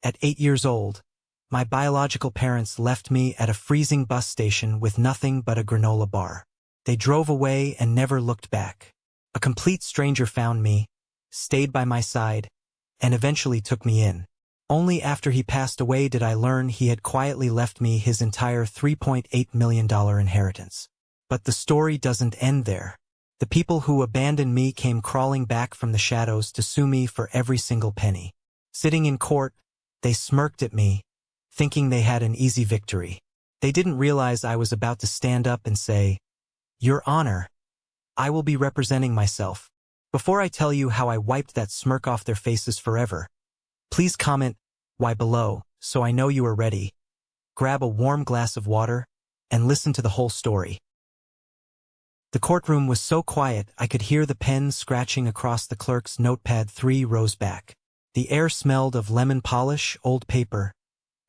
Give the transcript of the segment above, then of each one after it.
At 8 years old, my biological parents left me at a freezing bus station with nothing but a granola bar. They drove away and never looked back. A complete stranger found me, stayed by my side, and eventually took me in. Only after he passed away did I learn he had quietly left me his entire $3.8 million inheritance. But the story doesn't end there. The people who abandoned me came crawling back from the shadows to sue me for every single penny. Sitting in court, they smirked at me, thinking they had an easy victory. They didn't realize I was about to stand up and say, "Your Honor, I will be representing myself." Before I tell you how I wiped that smirk off their faces forever, please comment "Why" below so I know you are ready. Grab a warm glass of water and listen to the whole story. The courtroom was so quiet I could hear the pen scratching across the clerk's notepad 3 rows back. The air smelled of lemon polish, old paper,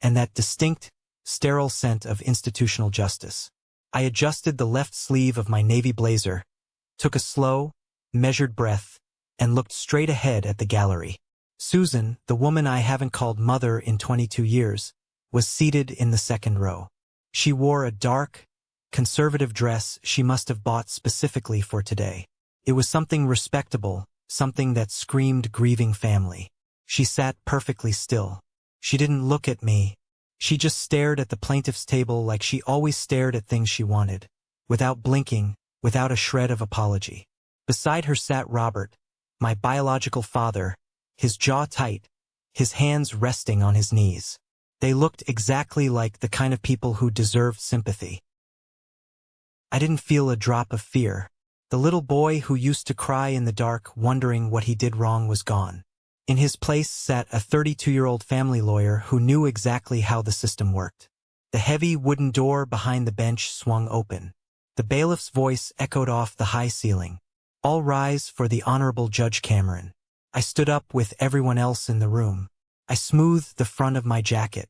and that distinct, sterile scent of institutional justice. I adjusted the left sleeve of my navy blazer, took a slow, measured breath, and looked straight ahead at the gallery. Susan, the woman I haven't called mother in 22 years, was seated in the second row. She wore a dark, conservative dress she must have bought specifically for today. It was something respectable, something that screamed grieving family. She sat perfectly still. She didn't look at me. She just stared at the plaintiff's table like she always stared at things she wanted, without blinking, without a shred of apology. Beside her sat Robert, my biological father, his jaw tight, his hands resting on his knees. They looked exactly like the kind of people who deserved sympathy. I didn't feel a drop of fear. The little boy who used to cry in the dark wondering what he did wrong was gone. In his place sat a 32-year-old family lawyer who knew exactly how the system worked. The heavy wooden door behind the bench swung open. The bailiff's voice echoed off the high ceiling. "All rise for the Honorable Judge Cameron." I stood up with everyone else in the room. I smoothed the front of my jacket.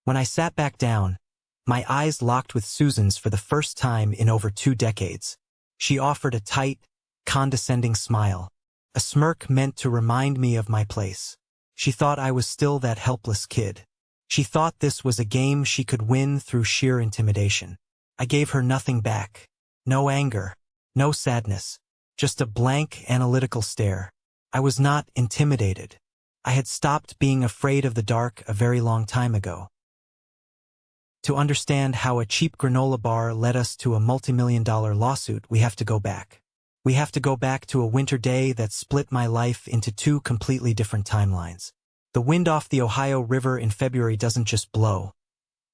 When I sat back down, my eyes locked with Susan's for the first time in over 2 decades. She offered a tight, condescending smile, a smirk meant to remind me of my place. She thought I was still that helpless kid. She thought this was a game she could win through sheer intimidation. I gave her nothing back. No anger, no sadness, just a blank, analytical stare. I was not intimidated. I had stopped being afraid of the dark a very long time ago. To understand how a cheap granola bar led us to a multi-million-dollar lawsuit, we have to go back. We have to go back to a winter day that split my life into 2 completely different timelines. The wind off the Ohio River in February doesn't just blow.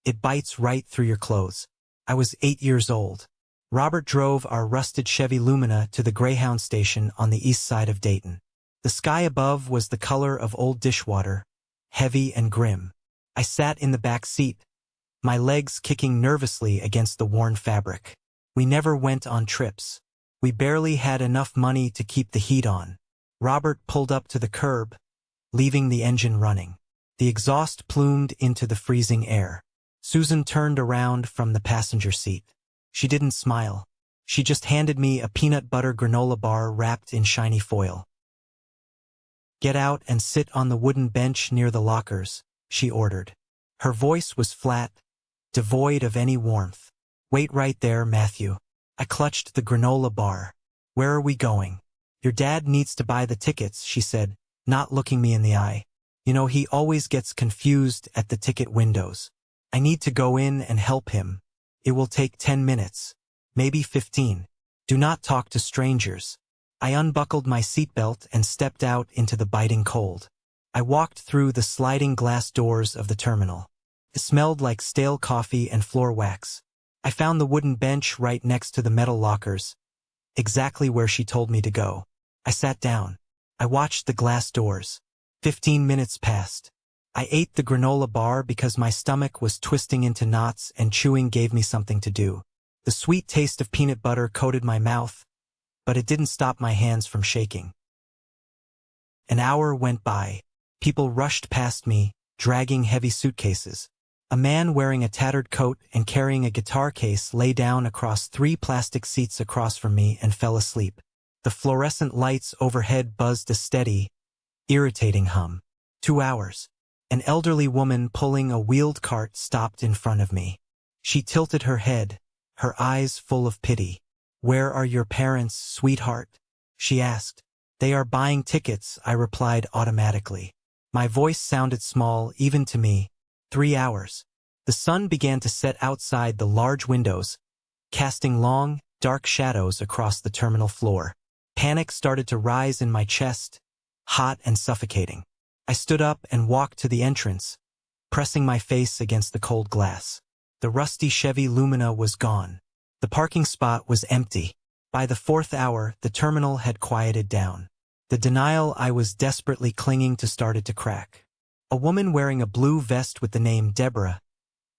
It bites right through your clothes. I was 8 years old. Robert drove our rusted Chevy Lumina to the Greyhound station on the east side of Dayton. The sky above was the color of old dishwater, heavy and grim. I sat in the back seat, my legs kicking nervously against the worn fabric. We never went on trips. We barely had enough money to keep the heat on. Robert pulled up to the curb, leaving the engine running. The exhaust plumed into the freezing air. Susan turned around from the passenger seat. She didn't smile. She just handed me a peanut butter granola bar wrapped in shiny foil. "Get out and sit on the wooden bench near the lockers," she ordered. Her voice was flat, devoid of any warmth. "Wait right there, Matthew." I clutched the granola bar. "Where are we going?" "Your dad needs to buy the tickets," she said, not looking me in the eye. "You know, he always gets confused at the ticket windows. I need to go in and help him. It will take 10 minutes, maybe 15. Do not talk to strangers." I unbuckled my seatbelt and stepped out into the biting cold. I walked through the sliding glass doors of the terminal. It smelled like stale coffee and floor wax. I found the wooden bench right next to the metal lockers, exactly where she told me to go. I sat down. I watched the glass doors. 15 minutes passed. I ate the granola bar because my stomach was twisting into knots and chewing gave me something to do. The sweet taste of peanut butter coated my mouth, but it didn't stop my hands from shaking. An hour went by. People rushed past me, dragging heavy suitcases. A man wearing a tattered coat and carrying a guitar case lay down across 3 plastic seats across from me and fell asleep. The fluorescent lights overhead buzzed a steady, irritating hum. 2 hours. An elderly woman pulling a wheeled cart stopped in front of me. She tilted her head, her eyes full of pity. "Where are your parents, sweetheart?" she asked. "They are buying tickets," I replied automatically. My voice sounded small even to me. 3 hours. The sun began to set outside the large windows, casting long, dark shadows across the terminal floor. Panic started to rise in my chest, hot and suffocating. I stood up and walked to the entrance, pressing my face against the cold glass. The rusty Chevy Lumina was gone. The parking spot was empty. By the 4th hour, the terminal had quieted down. The denial I was desperately clinging to started to crack. A woman wearing a blue vest with the name Deborah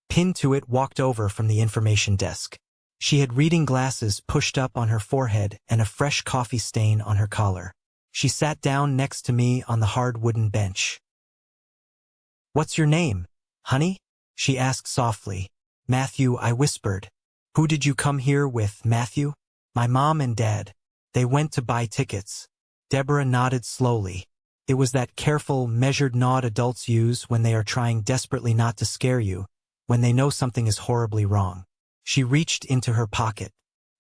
pinned to it walked over from the information desk. She had reading glasses pushed up on her forehead and a fresh coffee stain on her collar. She sat down next to me on the hard wooden bench. "What's your name, honey?" she asked softly. "Matthew," I whispered. "Who did you come here with, Matthew?" "My mom and dad. They went to buy tickets." Deborah nodded slowly. It was that careful, measured nod adults use when they are trying desperately not to scare you, when they know something is horribly wrong. She reached into her pocket.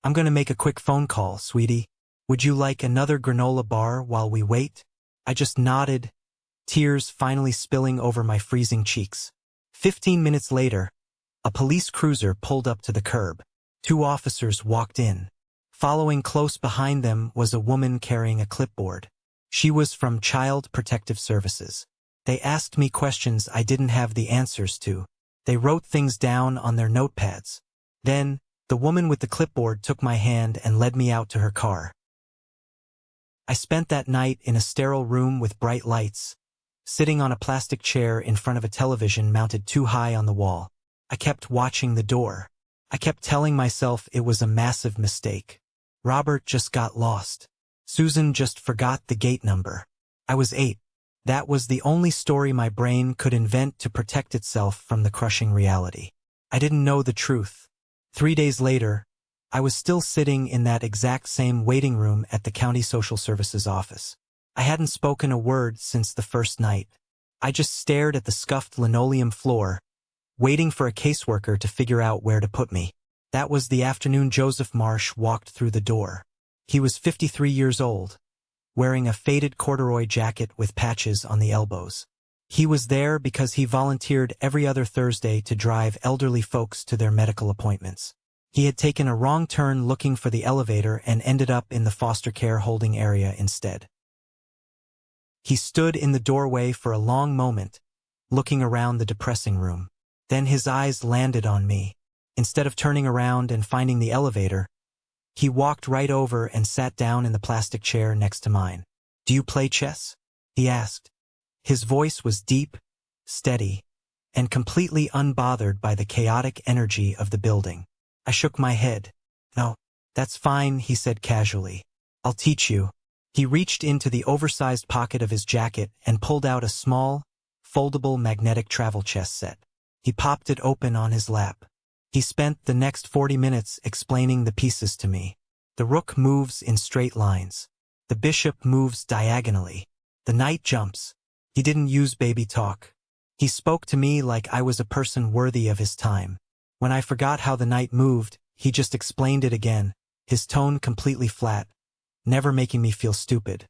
"I'm going to make a quick phone call, sweetie. Would you like another granola bar while we wait?" I just nodded, tears finally spilling over my freezing cheeks. 15 minutes later, a police cruiser pulled up to the curb. 2 officers walked in. Following close behind them was a woman carrying a clipboard. She was from Child Protective Services. They asked me questions I didn't have the answers to. They wrote things down on their notepads. Then, the woman with the clipboard took my hand and led me out to her car. I spent that night in a sterile room with bright lights, sitting on a plastic chair in front of a television mounted too high on the wall. I kept watching the door. I kept telling myself it was a massive mistake. Robert just got lost. Susan just forgot the gate number. I was 8. That was the only story my brain could invent to protect itself from the crushing reality. I didn't know the truth. 3 days later, I was still sitting in that exact same waiting room at the county social services office. I hadn't spoken a word since the first night. I just stared at the scuffed linoleum floor, waiting for a caseworker to figure out where to put me. That was the afternoon Joseph Marsh walked through the door. He was 53 years old, wearing a faded corduroy jacket with patches on the elbows. He was there because he volunteered every other Thursday to drive elderly folks to their medical appointments. He had taken a wrong turn looking for the elevator and ended up in the foster care holding area instead. He stood in the doorway for a long moment, looking around the depressing room. Then his eyes landed on me. Instead of turning around and finding the elevator, he walked right over and sat down in the plastic chair next to mine. "Do you play chess?" he asked. His voice was deep, steady, and completely unbothered by the chaotic energy of the building. I shook my head. "No, that's fine," he said casually. "I'll teach you." He reached into the oversized pocket of his jacket and pulled out a small, foldable magnetic travel chess set. He popped it open on his lap. He spent the next 40 minutes explaining the pieces to me. The rook moves in straight lines. The bishop moves diagonally. The knight jumps. He didn't use baby talk. He spoke to me like I was a person worthy of his time. When I forgot how the knight moved, he just explained it again, his tone completely flat, never making me feel stupid.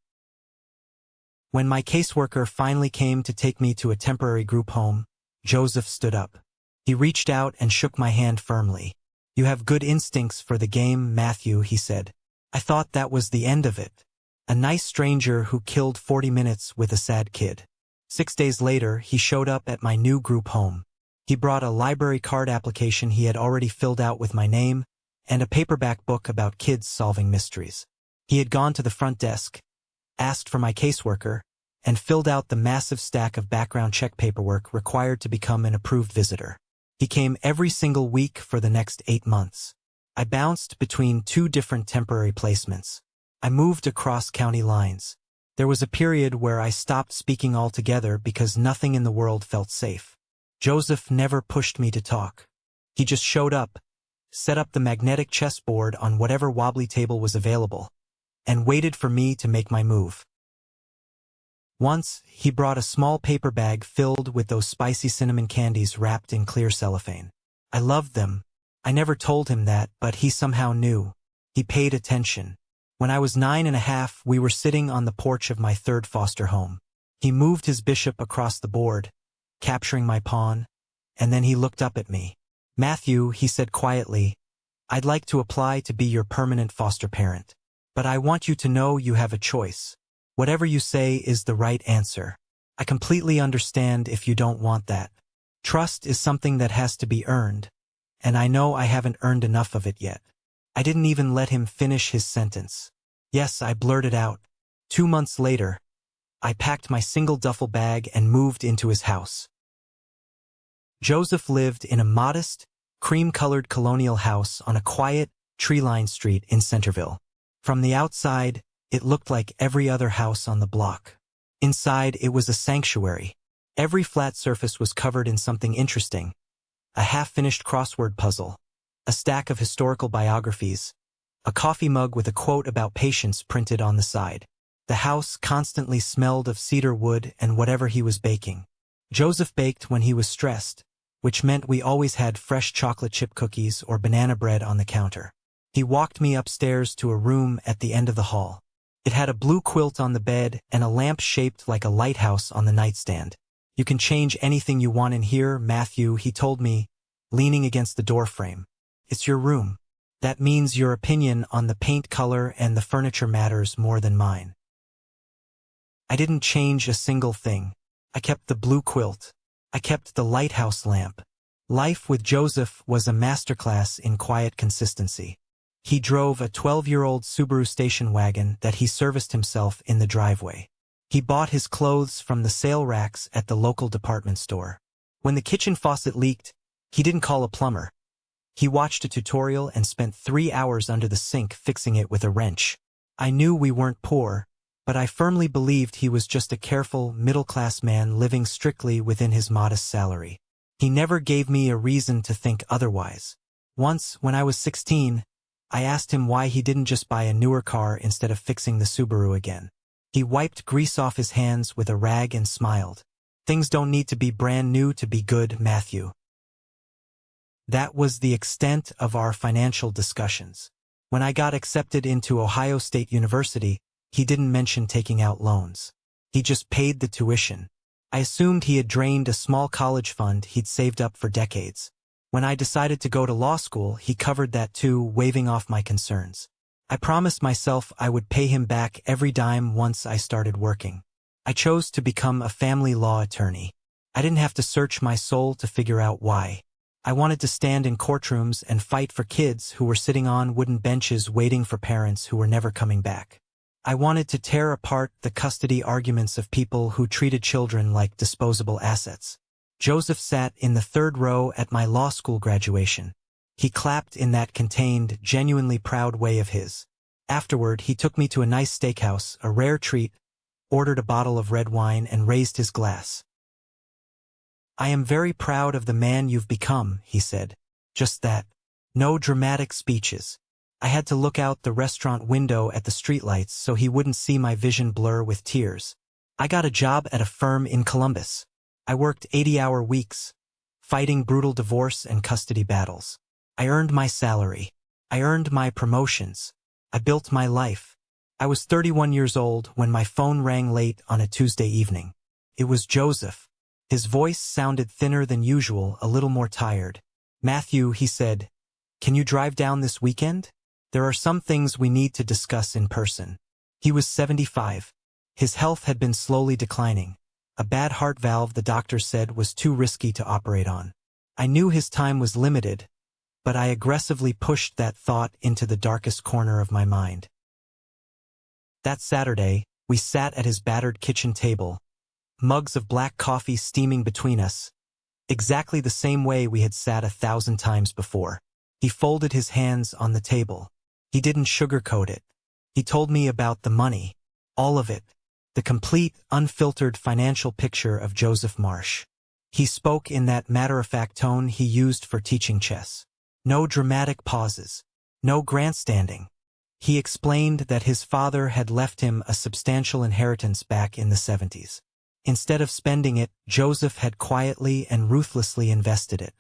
When my caseworker finally came to take me to a temporary group home, Joseph stood up. He reached out and shook my hand firmly. "You have good instincts for the game, Matthew," he said. I thought that was the end of it. A nice stranger who killed 40 minutes with a sad kid. 6 days later, he showed up at my new group home. He brought a library card application he had already filled out with my name, and a paperback book about kids solving mysteries. He had gone to the front desk, asked for my caseworker, and filled out the massive stack of background check paperwork required to become an approved visitor. He came every single week for the next 8 months. I bounced between 2 different temporary placements. I moved across county lines. There was a period where I stopped speaking altogether because nothing in the world felt safe. Joseph never pushed me to talk. He just showed up, set up the magnetic chessboard on whatever wobbly table was available, and waited for me to make my move. Once, he brought a small paper bag filled with those spicy cinnamon candies wrapped in clear cellophane. I loved them. I never told him that, but he somehow knew. He paid attention. When I was 9.5, we were sitting on the porch of my third foster home. He moved his bishop across the board, capturing my pawn, and then he looked up at me. "Matthew," he said quietly, "I'd like to apply to be your permanent foster parent. But I want you to know you have a choice. Whatever you say is the right answer. I completely understand if you don't want that. Trust is something that has to be earned, and I know I haven't earned enough of it yet." I didn't even let him finish his sentence. Yes, I blurted out. 2 months later, I packed my single duffel bag and moved into his house. Joseph lived in a modest, cream-colored colonial house on a quiet, tree-lined street in Centerville. From the outside, it looked like every other house on the block. Inside, it was a sanctuary. Every flat surface was covered in something interesting: a half-finished crossword puzzle, a stack of historical biographies, a coffee mug with a quote about patience printed on the side. The house constantly smelled of cedar wood and whatever he was baking. Joseph baked when he was stressed, which meant we always had fresh chocolate chip cookies or banana bread on the counter. He walked me upstairs to a room at the end of the hall. It had a blue quilt on the bed and a lamp shaped like a lighthouse on the nightstand. "You can change anything you want in here, Matthew," he told me, leaning against the doorframe. "It's your room. That means your opinion on the paint color and the furniture matters more than mine." I didn't change a single thing. I kept the blue quilt. I kept the lighthouse lamp. Life with Joseph was a masterclass in quiet consistency. He drove a 12-year-old Subaru station wagon that he serviced himself in the driveway. He bought his clothes from the sale racks at the local department store. When the kitchen faucet leaked, he didn't call a plumber. He watched a tutorial and spent 3 hours under the sink fixing it with a wrench. I knew we weren't poor, but I firmly believed he was just a careful, middle-class man living strictly within his modest salary. He never gave me a reason to think otherwise. Once, when I was 16, I asked him why he didn't just buy a newer car instead of fixing the Subaru again. He wiped grease off his hands with a rag and smiled. "Things don't need to be brand new to be good, Matthew." That was the extent of our financial discussions. When I got accepted into Ohio State University, he didn't mention taking out loans. He just paid the tuition. I assumed he had drained a small college fund he'd saved up for decades. When I decided to go to law school, he covered that too, waving off my concerns. I promised myself I would pay him back every dime once I started working. I chose to become a family law attorney. I didn't have to search my soul to figure out why. I wanted to stand in courtrooms and fight for kids who were sitting on wooden benches waiting for parents who were never coming back. I wanted to tear apart the custody arguments of people who treated children like disposable assets. Joseph sat in the third row at my law school graduation. He clapped in that contained, genuinely proud way of his. Afterward, he took me to a nice steakhouse, a rare treat, ordered a bottle of red wine, and raised his glass. "I am very proud of the man you've become," he said. Just that. No dramatic speeches. I had to look out the restaurant window at the streetlights so he wouldn't see my vision blur with tears. I got a job at a firm in Columbus. I worked 80-hour weeks, fighting brutal divorce and custody battles. I earned my salary. I earned my promotions. I built my life. I was 31 years old when my phone rang late on a Tuesday evening. It was Joseph. His voice sounded thinner than usual, a little more tired. "Matthew," he said, "can you drive down this weekend? There are some things we need to discuss in person." He was 75. His health had been slowly declining. A bad heart valve, the doctor said, was too risky to operate on. I knew his time was limited, but I aggressively pushed that thought into the darkest corner of my mind. That Saturday, we sat at his battered kitchen table, mugs of black coffee steaming between us, exactly the same way we had sat 1,000 times before. He folded his hands on the table. He didn't sugarcoat it. He told me about the money, all of it, the complete, unfiltered financial picture of Joseph Marsh. He spoke in that matter-of-fact tone he used for teaching chess. No dramatic pauses. No grandstanding. He explained that his father had left him a substantial inheritance back in the 70s. Instead of spending it, Joseph had quietly and ruthlessly invested it.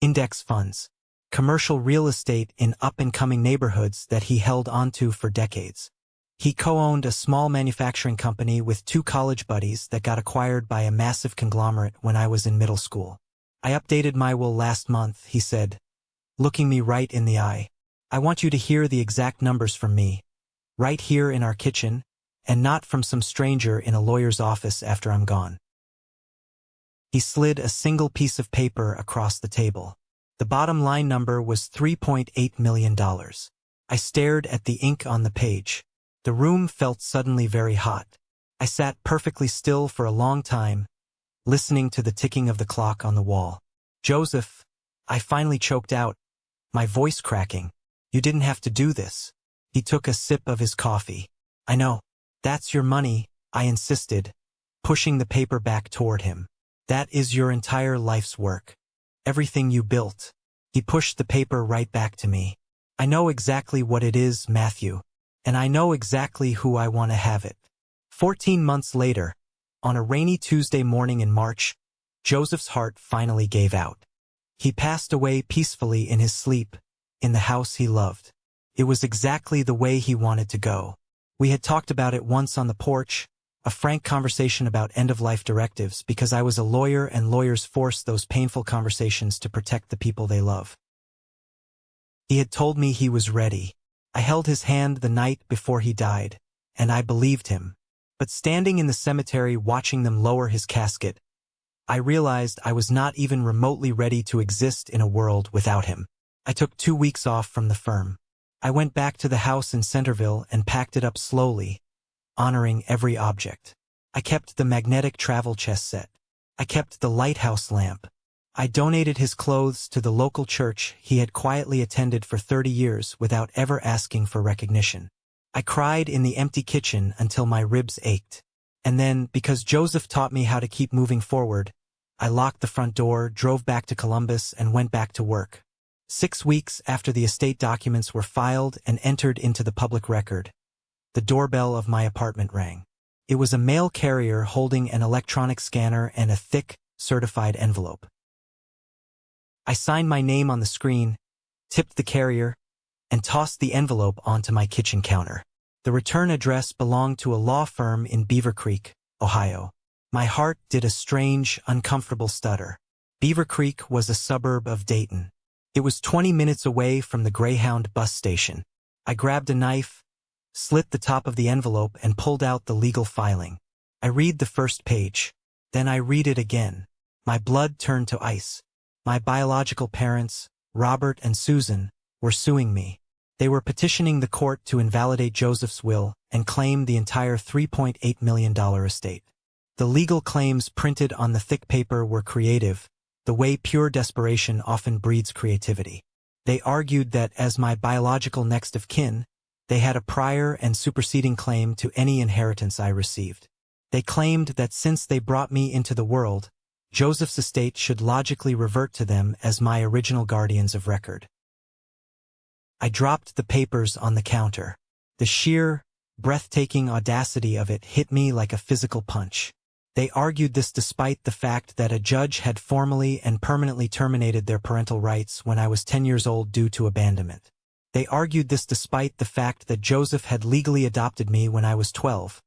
Index funds, commercial real estate in up-and-coming neighborhoods that he held onto for decades. He co-owned a small manufacturing company with 2 college buddies that got acquired by a massive conglomerate when I was in middle school. I updated my will last month, he said, looking me right in the eye. I want you to hear the exact numbers from me, right here in our kitchen, and not from some stranger in a lawyer's office after I'm gone. He slid a single piece of paper across the table. The bottom line number was $3.8 million. I stared at the ink on the page. The room felt suddenly very hot. I sat perfectly still for a long time, listening to the ticking of the clock on the wall. Joseph, I finally choked out, my voice cracking. You didn't have to do this. He took a sip of his coffee. I know. That's your money, I insisted, pushing the paper back toward him. That is your entire life's work. Everything you built. He pushed the paper right back to me. I know exactly what it is, Matthew. And I know exactly who I want to have it. 14 months later, on a rainy Tuesday morning in March, Joseph's heart finally gave out. He passed away peacefully in his sleep, in the house he loved. It was exactly the way he wanted to go. We had talked about it once on the porch, a frank conversation about end-of-life directives because I was a lawyer and lawyers force those painful conversations to protect the people they love. He had told me he was ready. I held his hand the night before he died, and I believed him. But standing in the cemetery watching them lower his casket, I realized I was not even remotely ready to exist in a world without him. I took 2 weeks off from the firm. I went back to the house in Centerville and packed it up slowly, honoring every object. I kept the magnetic travel chess set. I kept the lighthouse lamp. I donated his clothes to the local church he had quietly attended for 30 years without ever asking for recognition. I cried in the empty kitchen until my ribs ached. And then, because Joseph taught me how to keep moving forward, I locked the front door, drove back to Columbus, and went back to work. 6 weeks after the estate documents were filed and entered into the public record, the doorbell of my apartment rang. It was a mail carrier holding an electronic scanner and a thick, certified envelope. I signed my name on the screen, tipped the carrier, and tossed the envelope onto my kitchen counter. The return address belonged to a law firm in Beaver Creek, Ohio. My heart did a strange, uncomfortable stutter. Beaver Creek was a suburb of Dayton. It was 20 minutes away from the Greyhound bus station. I grabbed a knife, slit the top of the envelope, and pulled out the legal filing. I read the first page. Then I read it again. My blood turned to ice. My biological parents, Robert and Susan, were suing me. They were petitioning the court to invalidate Joseph's will and claim the entire $3.8 million estate. The legal claims printed on the thick paper were creative, the way pure desperation often breeds creativity. They argued that as my biological next of kin, they had a prior and superseding claim to any inheritance I received. They claimed that since they brought me into the world, Joseph's estate should logically revert to them as my original guardians of record. I dropped the papers on the counter. The sheer, breathtaking audacity of it hit me like a physical punch. They argued this despite the fact that a judge had formally and permanently terminated their parental rights when I was 10 years old due to abandonment. They argued this despite the fact that Joseph had legally adopted me when I was 12,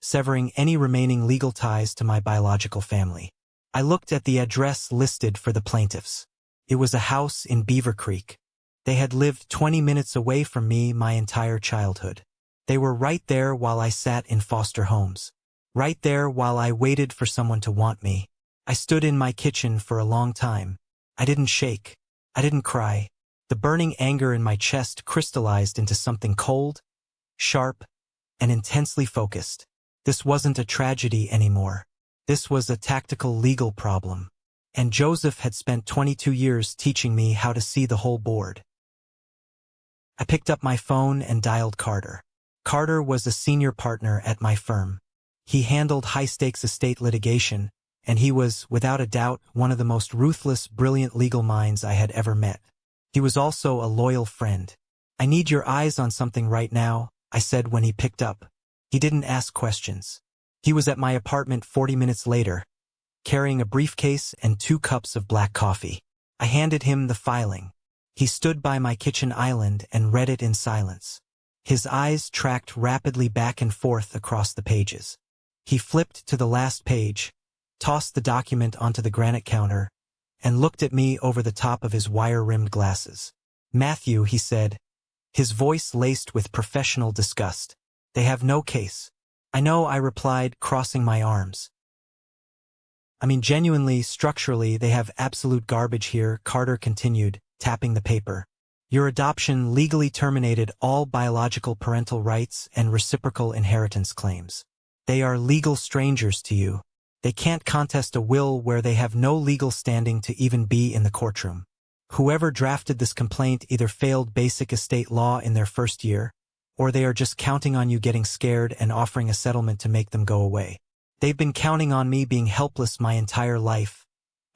severing any remaining legal ties to my biological family. I looked at the address listed for the plaintiffs. It was a house in Beaver Creek. They had lived 20 minutes away from me my entire childhood. They were right there while I sat in foster homes. Right there while I waited for someone to want me. I stood in my kitchen for a long time. I didn't shake. I didn't cry. The burning anger in my chest crystallized into something cold, sharp, and intensely focused. This wasn't a tragedy anymore. This was a tactical legal problem. And Joseph had spent 22 years teaching me how to see the whole board. I picked up my phone and dialed Carter. Carter was a senior partner at my firm. He handled high-stakes estate litigation, and he was, without a doubt, one of the most ruthless, brilliant legal minds I had ever met. He was also a loyal friend. "I need your eyes on something right now," I said when he picked up. He didn't ask questions. He was at my apartment 40 minutes later, carrying a briefcase and 2 cups of black coffee. I handed him the filing. He stood by my kitchen island and read it in silence. His eyes tracked rapidly back and forth across the pages. He flipped to the last page, tossed the document onto the granite counter, and looked at me over the top of his wire-rimmed glasses. "Matthew," he said, his voice laced with professional disgust, "they have no case." "I know," I replied, crossing my arms. "I mean, genuinely, structurally, they have absolute garbage here," Carter continued, tapping the paper. "Your adoption legally terminated all biological parental rights and reciprocal inheritance claims. They are legal strangers to you. They can't contest a will where they have no legal standing to even be in the courtroom. Whoever drafted this complaint either failed basic estate law in their first year, or they are just counting on you getting scared and offering a settlement to make them go away. They've been counting on me being helpless my entire life,"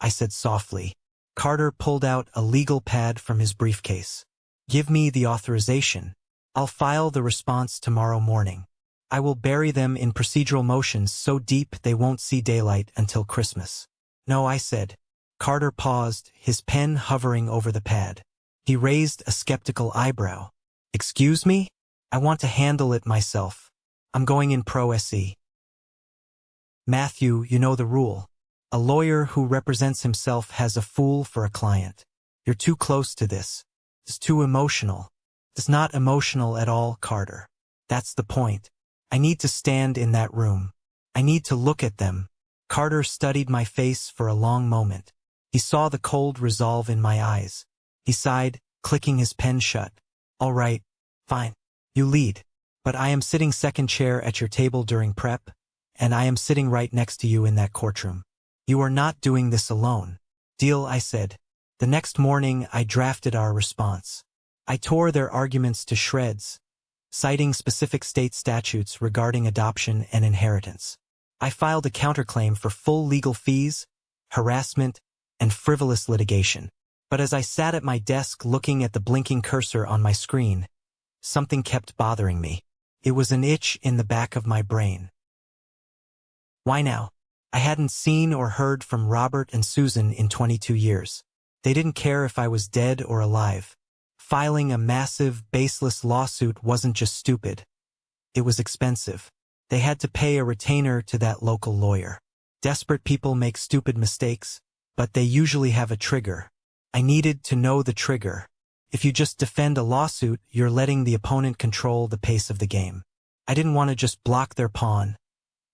I said softly. Carter pulled out a legal pad from his briefcase. "Give me the authorization. I'll file the response tomorrow morning. I will bury them in procedural motions so deep they won't see daylight until Christmas." "No," I said. Carter paused, his pen hovering over the pad. He raised a skeptical eyebrow. "Excuse me? I want to handle it myself. I'm going in pro se." "Matthew, you know the rule. A lawyer who represents himself has a fool for a client. You're too close to this. It's too emotional." "It's not emotional at all, Carter. That's the point. I need to stand in that room. I need to look at them." Carter studied my face for a long moment. He saw the cold resolve in my eyes. He sighed, clicking his pen shut. "All right, fine. You lead. But I am sitting second chair at your table during prep, and I am sitting right next to you in that courtroom. You are not doing this alone." "Deal," I said. The next morning, I drafted our response. I tore their arguments to shreds, citing specific state statutes regarding adoption and inheritance. I filed a counterclaim for full legal fees, harassment, and frivolous litigation. But as I sat at my desk looking at the blinking cursor on my screen, something kept bothering me. It was an itch in the back of my brain. Why now? I hadn't seen or heard from Robert and Susan in 22 years. They didn't care if I was dead or alive. Filing a massive, baseless lawsuit wasn't just stupid. It was expensive. They had to pay a retainer to that local lawyer. Desperate people make stupid mistakes, but they usually have a trigger. I needed to know the trigger. If you just defend a lawsuit, you're letting the opponent control the pace of the game. I didn't want to just block their pawn.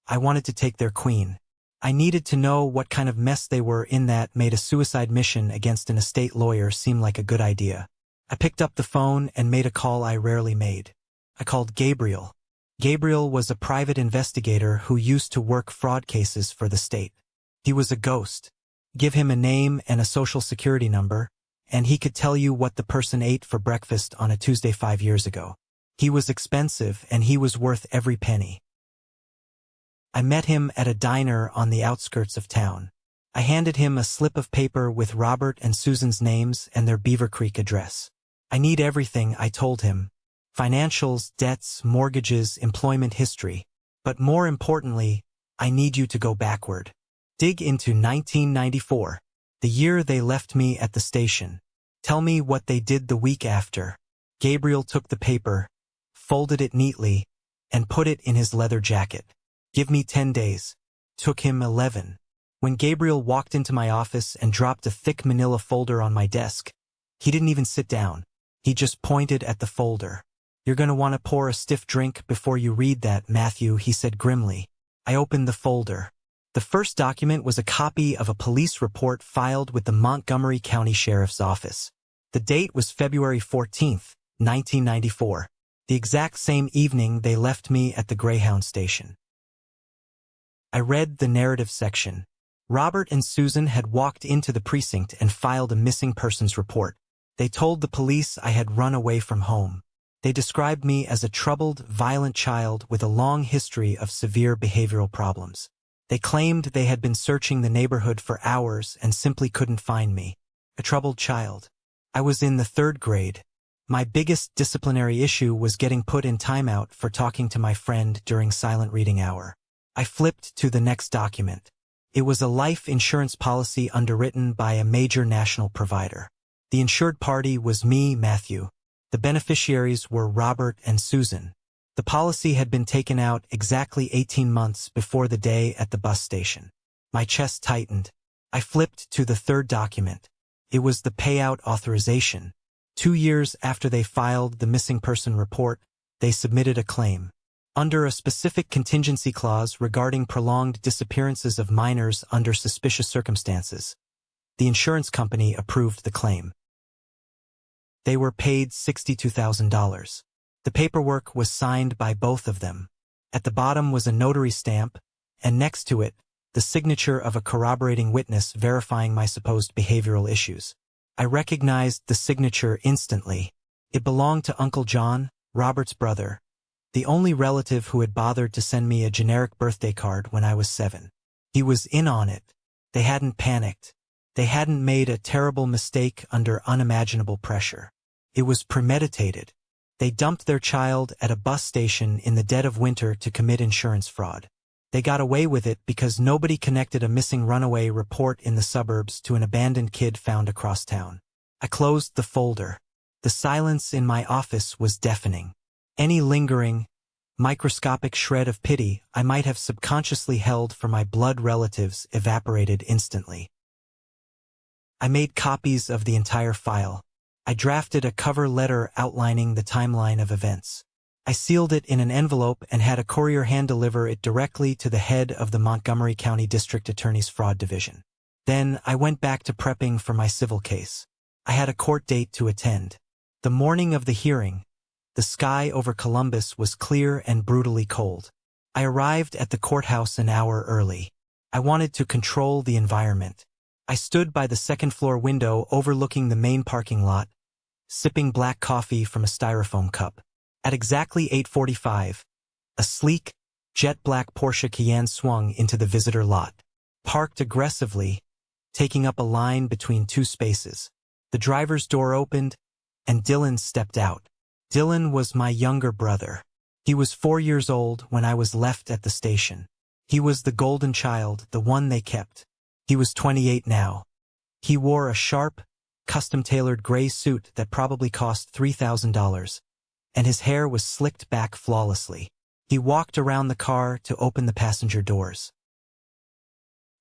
I wanted to take their queen. I needed to know what kind of mess they were in that made a suicide mission against an estate lawyer seem like a good idea. I picked up the phone and made a call I rarely made. I called Gabriel. Gabriel was a private investigator who used to work fraud cases for the state. He was a ghost. Give him a name and a social security number, and he could tell you what the person ate for breakfast on a Tuesday 5 years ago. He was expensive, and he was worth every penny. I met him at a diner on the outskirts of town. I handed him a slip of paper with Robert and Susan's names and their Beaver Creek address. "I need everything," I told him. "Financials, debts, mortgages, employment history. But more importantly, I need you to go backward. Dig into 1994, the year they left me at the station. Tell me what they did the week after." Gabriel took the paper, folded it neatly, and put it in his leather jacket. "Give me 10 days. Took him 11. When Gabriel walked into my office and dropped a thick manila folder on my desk, he didn't even sit down. He just pointed at the folder. "You're going to want to pour a stiff drink before you read that, Matthew," he said grimly. I opened the folder. The first document was a copy of a police report filed with the Montgomery County Sheriff's Office. The date was February 14th, 1994, the exact same evening they left me at the Greyhound station. I read the narrative section. Robert and Susan had walked into the precinct and filed a missing persons report. They told the police I had run away from home. They described me as a troubled, violent child with a long history of severe behavioral problems. They claimed they had been searching the neighborhood for hours and simply couldn't find me. A troubled child. I was in the 3rd grade. My biggest disciplinary issue was getting put in timeout for talking to my friend during silent reading hour. I flipped to the next document. It was a life insurance policy underwritten by a major national provider. The insured party was me, Matthew. The beneficiaries were Robert and Susan. The policy had been taken out exactly 18 months before the day at the bus station. My chest tightened. I flipped to the third document. It was the payout authorization. 2 years after they filed the missing person report, they submitted a claim. Under a specific contingency clause regarding prolonged disappearances of minors under suspicious circumstances, the insurance company approved the claim. They were paid $62,000. The paperwork was signed by both of them. At the bottom was a notary stamp, and next to it, the signature of a corroborating witness verifying my supposed behavioral issues. I recognized the signature instantly. It belonged to Uncle John, Robert's brother, the only relative who had bothered to send me a generic birthday card when I was 7. He was in on it. They hadn't panicked. They hadn't made a terrible mistake under unimaginable pressure. It was premeditated. They dumped their child at a bus station in the dead of winter to commit insurance fraud. They got away with it because nobody connected a missing runaway report in the suburbs to an abandoned kid found across town. I closed the folder. The silence in my office was deafening. Any lingering, microscopic shred of pity I might have subconsciously held for my blood relatives evaporated instantly. I made copies of the entire file. I drafted a cover letter outlining the timeline of events. I sealed it in an envelope and had a courier hand-deliver it directly to the head of the Montgomery County District Attorney's Fraud Division. Then I went back to prepping for my civil case. I had a court date to attend. The morning of the hearing, the sky over Columbus was clear and brutally cold. I arrived at the courthouse an hour early. I wanted to control the environment. I stood by the second-floor window overlooking the main parking lot, sipping black coffee from a styrofoam cup. At exactly 8:45, a sleek, jet-black Porsche Cayenne swung into the visitor lot, parked aggressively, taking up a line between two spaces. The driver's door opened, and Dylan stepped out. Dylan was my younger brother. He was 4 years old when I was left at the station. He was the golden child, the one they kept. He was 28 now. He wore a sharp, custom-tailored gray suit that probably cost $3,000, and his hair was slicked back flawlessly. He walked around the car to open the passenger doors.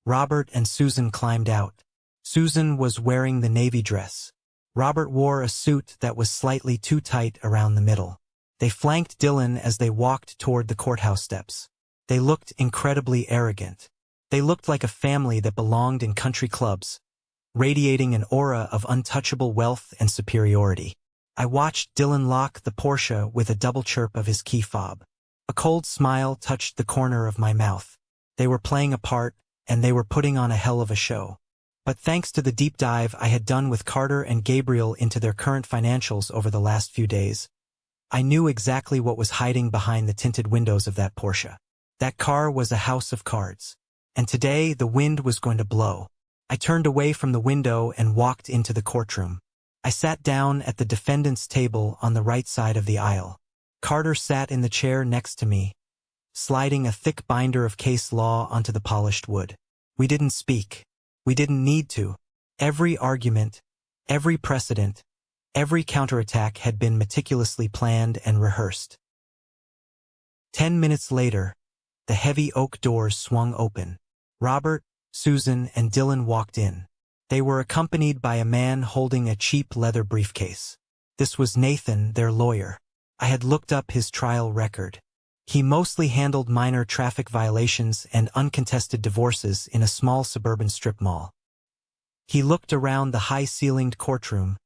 Robert and Susan climbed out. Susan was wearing the navy dress. Robert wore a suit that was slightly too tight around the middle. They flanked Dylan as they walked toward the courthouse steps. They looked incredibly arrogant. They looked like a family that belonged in country clubs, radiating an aura of untouchable wealth and superiority. I watched Dylan lock the Porsche with a double chirp of his key fob. A cold smile touched the corner of my mouth. They were playing a part, and they were putting on a hell of a show. But thanks to the deep dive I had done with Carter and Gabriel into their current financials over the last few days, I knew exactly what was hiding behind the tinted windows of that Porsche. That car was a house of cards. And today the wind was going to blow. I turned away from the window and walked into the courtroom. I sat down at the defendant's table on the right side of the aisle. Carter sat in the chair next to me, sliding a thick binder of case law onto the polished wood. We didn't speak. We didn't need to. Every argument, every precedent, every counterattack had been meticulously planned and rehearsed. 10 minutes later, the heavy oak doors swung open. Robert, Susan, and Dylan walked in. They were accompanied by a man holding a cheap leather briefcase. This was Nathan, their lawyer. I had looked up his trial record. He mostly handled minor traffic violations and uncontested divorces in a small suburban strip mall. He looked around the high-ceilinged courtroom,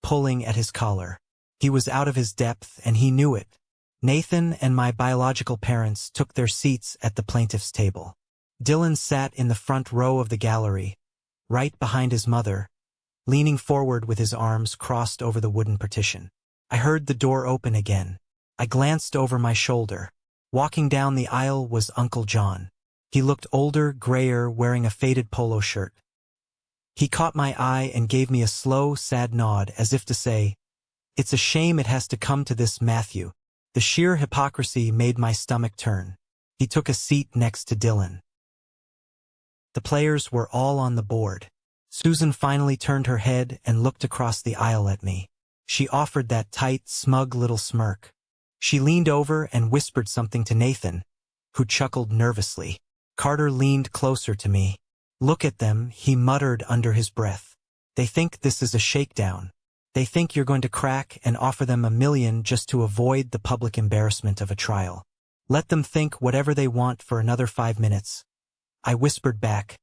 pulling at his collar. He was out of his depth, and he knew it. Nathan and my biological parents took their seats at the plaintiff's table. Dylan sat in the front row of the gallery, right behind his mother, leaning forward with his arms crossed over the wooden partition. I heard the door open again. I glanced over my shoulder. Walking down the aisle was Uncle John. He looked older, grayer, wearing a faded polo shirt. He caught my eye and gave me a slow, sad nod as if to say, It's a shame it has to come to this, Matthew. The sheer hypocrisy made my stomach turn. He took a seat next to Dylan. The players were all on the board. Susan finally turned her head and looked across the aisle at me. She offered that tight, smug little smirk. She leaned over and whispered something to Nathan, who chuckled nervously. Carter leaned closer to me. "Look at them," he muttered under his breath. "They think this is a shakedown. They think you're going to crack and offer them $1 million just to avoid the public embarrassment of a trial. Let them think whatever they want for another 5 minutes." I whispered back,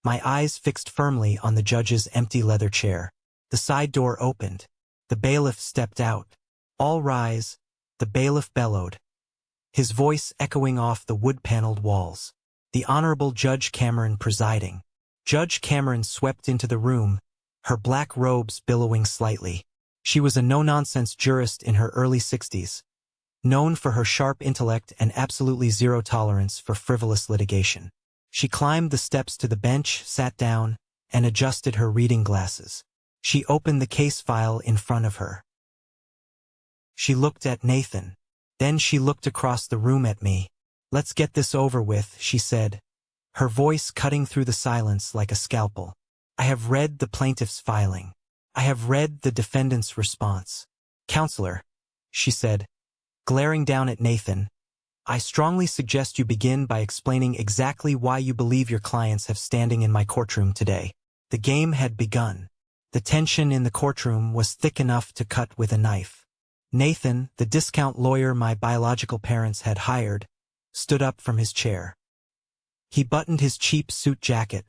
my eyes fixed firmly on the judge's empty leather chair. The side door opened. The bailiff stepped out. "All rise," the bailiff bellowed, his voice echoing off the wood-paneled walls. The Honorable Judge Cameron presiding. Judge Cameron swept into the room, her black robes billowing slightly. She was a no-nonsense jurist in her early 60s, known for her sharp intellect and absolutely zero tolerance for frivolous litigation. She climbed the steps to the bench, sat down, and adjusted her reading glasses. She opened the case file in front of her. She looked at Nathan. Then she looked across the room at me. "Let's get this over with," she said, her voice cutting through the silence like a scalpel. "I have read the plaintiff's filing. I have read the defendant's response. Counselor," she said, glaring down at Nathan, "I strongly suggest you begin by explaining exactly why you believe your clients have standing in my courtroom today." The game had begun. The tension in the courtroom was thick enough to cut with a knife. Nathan, the discount lawyer my biological parents had hired, stood up from his chair. He buttoned his cheap suit jacket,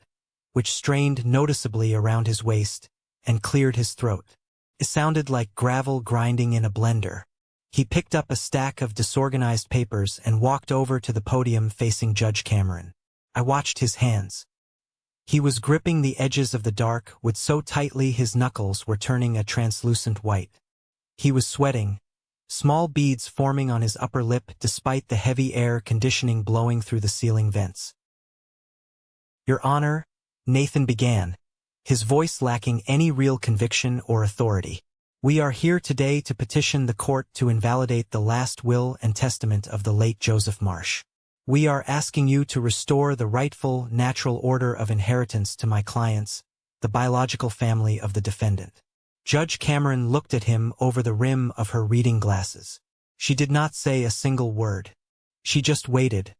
which strained noticeably around his waist, and cleared his throat. It sounded like gravel grinding in a blender. He picked up a stack of disorganized papers and walked over to the podium facing Judge Cameron. I watched his hands. He was gripping the edges of the dark wood so tightly his knuckles were turning a translucent white. He was sweating, small beads forming on his upper lip despite the heavy air conditioning blowing through the ceiling vents. "Your Honor," Nathan began, his voice lacking any real conviction or authority, "we are here today to petition the court to invalidate the last will and testament of the late Joseph Marsh. We are asking you to restore the rightful, natural order of inheritance to my clients, the biological family of the defendant." Judge Cameron looked at him over the rim of her reading glasses. She did not say a single word. She just waited,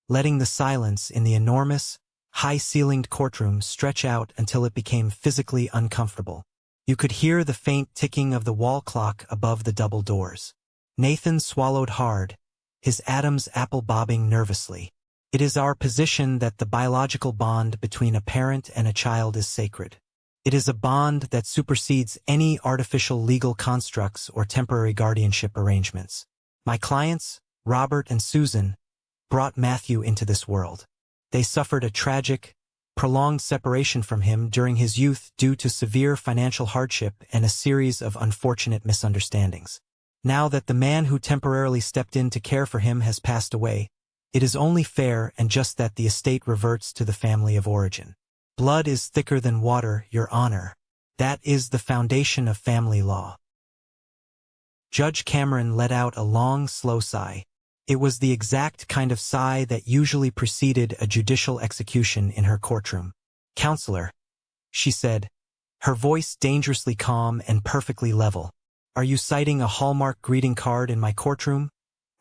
letting the silence in the enormous, high-ceilinged courtroom stretch out until it became physically uncomfortable. You could hear the faint ticking of the wall clock above the double doors. Nathan swallowed hard, his Adam's apple bobbing nervously. "It is our position that the biological bond between a parent and a child is sacred. It is a bond that supersedes any artificial legal constructs or temporary guardianship arrangements. My clients, Robert and Susan, brought Matthew into this world. They suffered a tragic, prolonged separation from him during his youth due to severe financial hardship and a series of unfortunate misunderstandings. Now that the man who temporarily stepped in to care for him has passed away, it is only fair and just that the estate reverts to the family of origin. Blood is thicker than water, Your Honor. That is the foundation of family law." Judge Cameron let out a long, slow sigh. It was the exact kind of sigh that usually preceded a judicial execution in her courtroom. "Counselor," she said, her voice dangerously calm and perfectly level, "are you citing a Hallmark greeting card in my courtroom?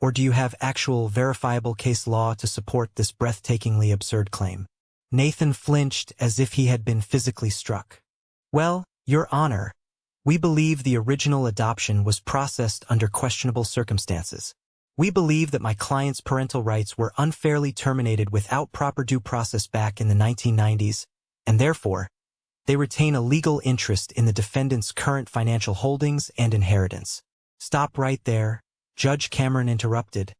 Or do you have actual verifiable case law to support this breathtakingly absurd claim?" Nathan flinched as if he had been physically struck. "Well, Your Honor, we believe the original adoption was processed under questionable circumstances. We believe that my client's parental rights were unfairly terminated without proper due process back in the 1990s, and therefore, they retain a legal interest in the defendant's current financial holdings and inheritance." "Stop right there," Judge Cameron interrupted,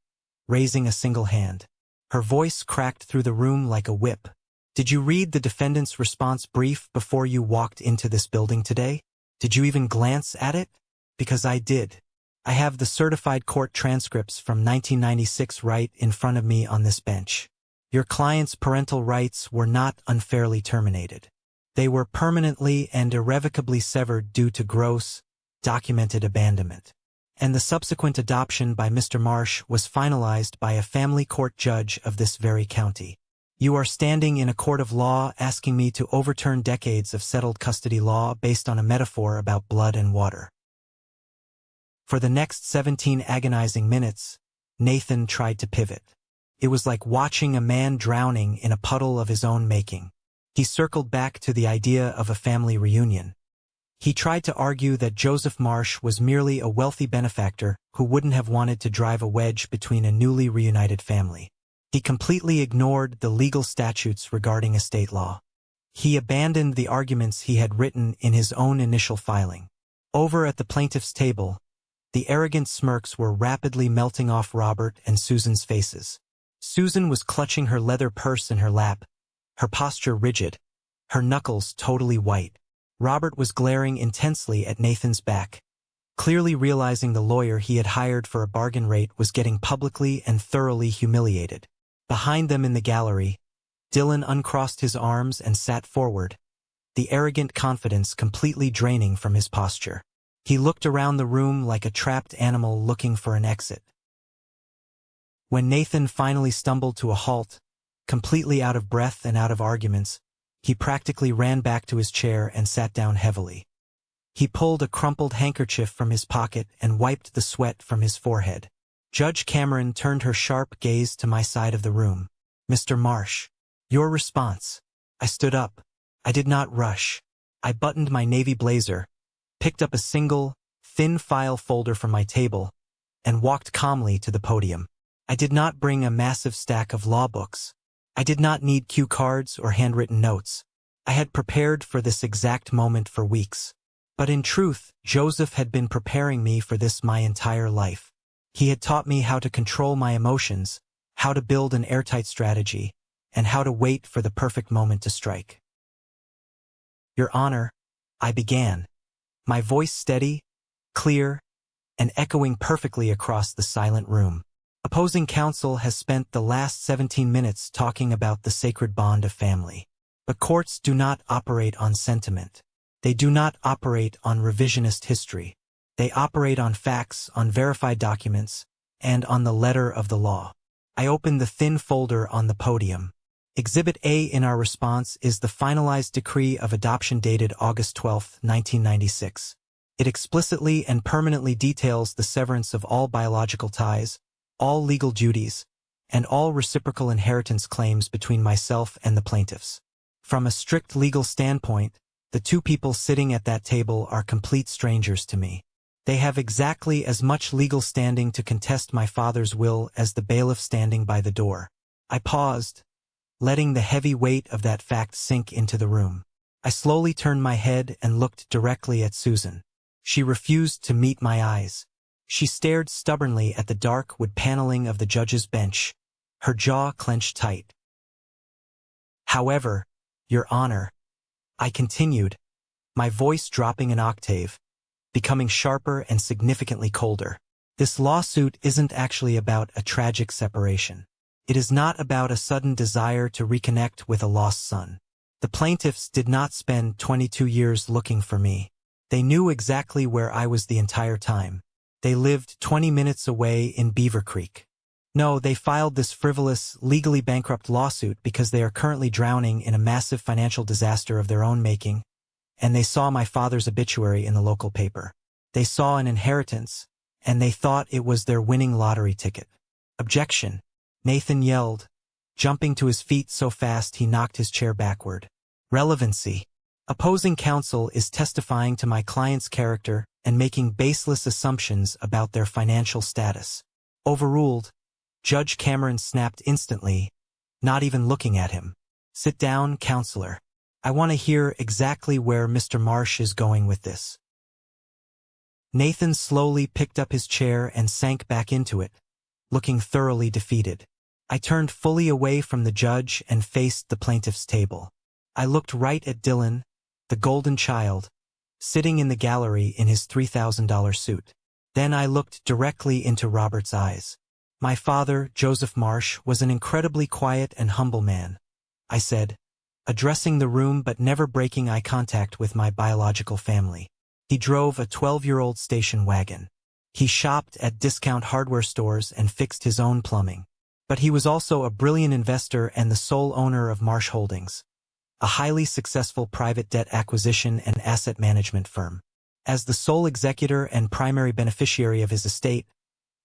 raising a single hand. Her voice cracked through the room like a whip. "Did you read the defendant's response brief before you walked into this building today? Did you even glance at it? Because I did. I have the certified court transcripts from 1996 right in front of me on this bench. Your client's parental rights were not unfairly terminated. They were permanently and irrevocably severed due to gross, documented abandonment. And the subsequent adoption by Mr. Marsh was finalized by a family court judge of this very county. You are standing in a court of law asking me to overturn decades of settled custody law based on a metaphor about blood and water. For the next 17 agonizing minutes, Nathan tried to pivot. It was like watching a man drowning in a puddle of his own making. He circled back to the idea of a family reunion. He tried to argue that Joseph Marsh was merely a wealthy benefactor who wouldn't have wanted to drive a wedge between a newly reunited family. He completely ignored the legal statutes regarding estate law. He abandoned the arguments he had written in his own initial filing. Over at the plaintiff's table, the arrogant smirks were rapidly melting off Robert and Susan's faces. Susan was clutching her leather purse in her lap, her posture rigid, her knuckles totally white. Robert was glaring intensely at Nathan's back, clearly realizing the lawyer he had hired for a bargain rate was getting publicly and thoroughly humiliated. Behind them in the gallery, Dylan uncrossed his arms and sat forward, the arrogant confidence completely draining from his posture. He looked around the room like a trapped animal looking for an exit. When Nathan finally stumbled to a halt, completely out of breath and out of arguments, he practically ran back to his chair and sat down heavily. He pulled a crumpled handkerchief from his pocket and wiped the sweat from his forehead. Judge Cameron turned her sharp gaze to my side of the room. Mr. Marsh, your response. I stood up. I did not rush. I buttoned my navy blazer, picked up a single, thin file folder from my table, and walked calmly to the podium. I did not bring a massive stack of law books. I did not need cue cards or handwritten notes. I had prepared for this exact moment for weeks. But in truth, Joseph had been preparing me for this my entire life. He had taught me how to control my emotions, how to build an airtight strategy, and how to wait for the perfect moment to strike. Your Honor, I began, my voice steady, clear, and echoing perfectly across the silent room. Opposing counsel has spent the last 17 minutes talking about the sacred bond of family. But courts do not operate on sentiment. They do not operate on revisionist history. They operate on facts, on verified documents, and on the letter of the law. I opened the thin folder on the podium. Exhibit A in our response is the finalized decree of adoption dated August 12, 1996. It explicitly and permanently details the severance of all biological ties, all legal duties, and all reciprocal inheritance claims between myself and the plaintiffs. From a strict legal standpoint, the two people sitting at that table are complete strangers to me. They have exactly as much legal standing to contest my father's will as the bailiff standing by the door. I paused, letting the heavy weight of that fact sink into the room. I slowly turned my head and looked directly at Susan. She refused to meet my eyes. She stared stubbornly at the dark wood paneling of the judge's bench, her jaw clenched tight. However, Your Honor, I continued, my voice dropping an octave, becoming sharper and significantly colder. This lawsuit isn't actually about a tragic separation. It is not about a sudden desire to reconnect with a lost son. The plaintiffs did not spend 22 years looking for me. They knew exactly where I was the entire time. They lived 20 minutes away in Beaver Creek. No, they filed this frivolous, legally bankrupt lawsuit because they are currently drowning in a massive financial disaster of their own making, and they saw my father's obituary in the local paper. They saw an inheritance, and they thought it was their winning lottery ticket. Objection, Nathan yelled, jumping to his feet so fast he knocked his chair backward. Relevancy. Opposing counsel is testifying to my client's character and making baseless assumptions about their financial status. Overruled. Judge Cameron snapped instantly, not even looking at him. Sit down, counselor. I want to hear exactly where Mr. Marsh is going with this. Nathan slowly picked up his chair and sank back into it, looking thoroughly defeated. I turned fully away from the judge and faced the plaintiff's table. I looked right at Dylan, the golden child, sitting in the gallery in his $3,000 suit. Then I looked directly into Robert's eyes. My father, Joseph Marsh, was an incredibly quiet and humble man, I said, addressing the room but never breaking eye contact with my biological family. He drove a 12-year-old station wagon. He shopped at discount hardware stores and fixed his own plumbing. But he was also a brilliant investor and the sole owner of Marsh Holdings, a highly successful private debt acquisition and asset management firm. As the sole executor and primary beneficiary of his estate,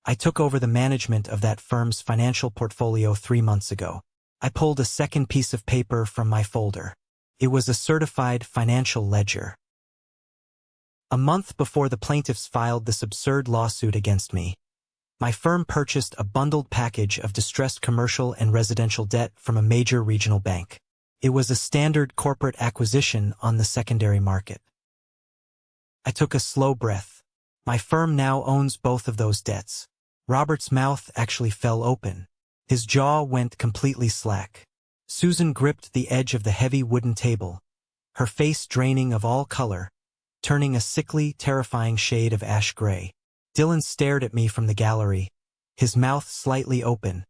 I took over the management of that firm's financial portfolio 3 months ago. I pulled a second piece of paper from my folder. It was a certified financial ledger. A month before the plaintiffs filed this absurd lawsuit against me, my firm purchased a bundled package of distressed commercial and residential debt from a major regional bank. It was a standard corporate acquisition on the secondary market. I took a slow breath. My firm now owns both of those debts. Robert's mouth actually fell open. His jaw went completely slack. Susan gripped the edge of the heavy wooden table, her face draining of all color, turning a sickly, terrifying shade of ash gray. Dylan stared at me from the gallery, his mouth slightly open,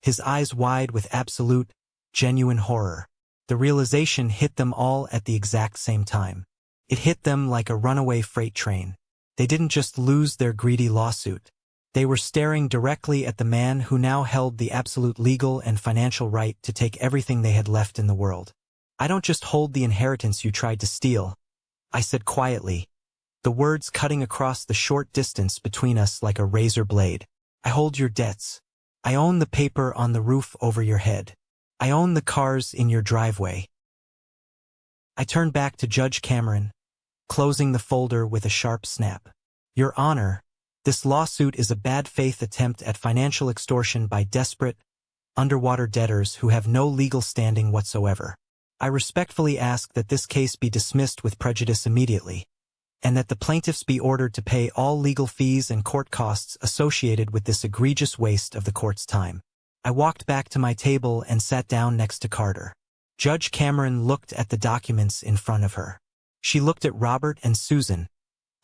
his eyes wide with absolute, genuine horror. The realization hit them all at the exact same time. It hit them like a runaway freight train. They didn't just lose their greedy lawsuit. They were staring directly at the man who now held the absolute legal and financial right to take everything they had left in the world. "I don't just hold the inheritance you tried to steal," I said quietly, the words cutting across the short distance between us like a razor blade. "I hold your debts. I own the paper on the roof over your head. I own the cars in your driveway." I turned back to Judge Cameron, closing the folder with a sharp snap. "Your Honor, this lawsuit is a bad faith attempt at financial extortion by desperate, underwater debtors who have no legal standing whatsoever. I respectfully ask that this case be dismissed with prejudice immediately, and that the plaintiffs be ordered to pay all legal fees and court costs associated with this egregious waste of the court's time." I walked back to my table and sat down next to Carter. Judge Cameron looked at the documents in front of her. She looked at Robert and Susan,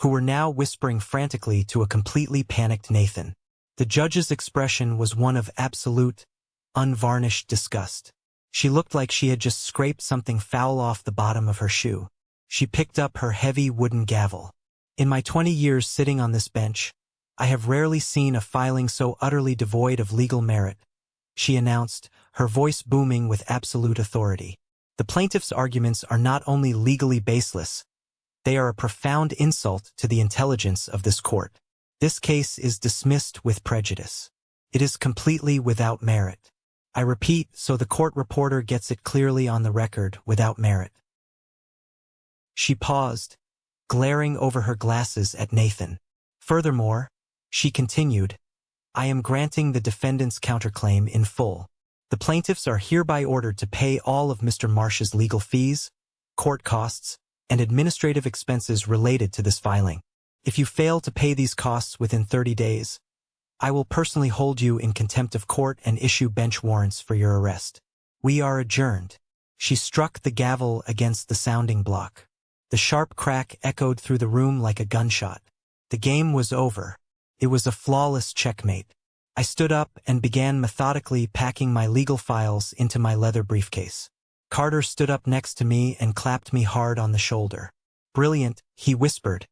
who were now whispering frantically to a completely panicked Nathan. The judge's expression was one of absolute, unvarnished disgust. She looked like she had just scraped something foul off the bottom of her shoe. She picked up her heavy wooden gavel. "In my 20 years sitting on this bench, I have rarely seen a filing so utterly devoid of legal merit," she announced, her voice booming with absolute authority. "The plaintiff's arguments are not only legally baseless, they are a profound insult to the intelligence of this court. This case is dismissed with prejudice. It is completely without merit. I repeat, so the court reporter gets it clearly on the record, without merit." She paused, glaring over her glasses at Nathan. "Furthermore," she continued, "I am granting the defendant's counterclaim in full. The plaintiffs are hereby ordered to pay all of Mr. Marsh's legal fees, court costs, and administrative expenses related to this filing. If you fail to pay these costs within 30 days, I will personally hold you in contempt of court and issue bench warrants for your arrest. We are adjourned." She struck the gavel against the sounding block. The sharp crack echoed through the room like a gunshot. The game was over. It was a flawless checkmate. I stood up and began methodically packing my legal files into my leather briefcase. Carter stood up next to me and clapped me hard on the shoulder. "Brilliant," he whispered,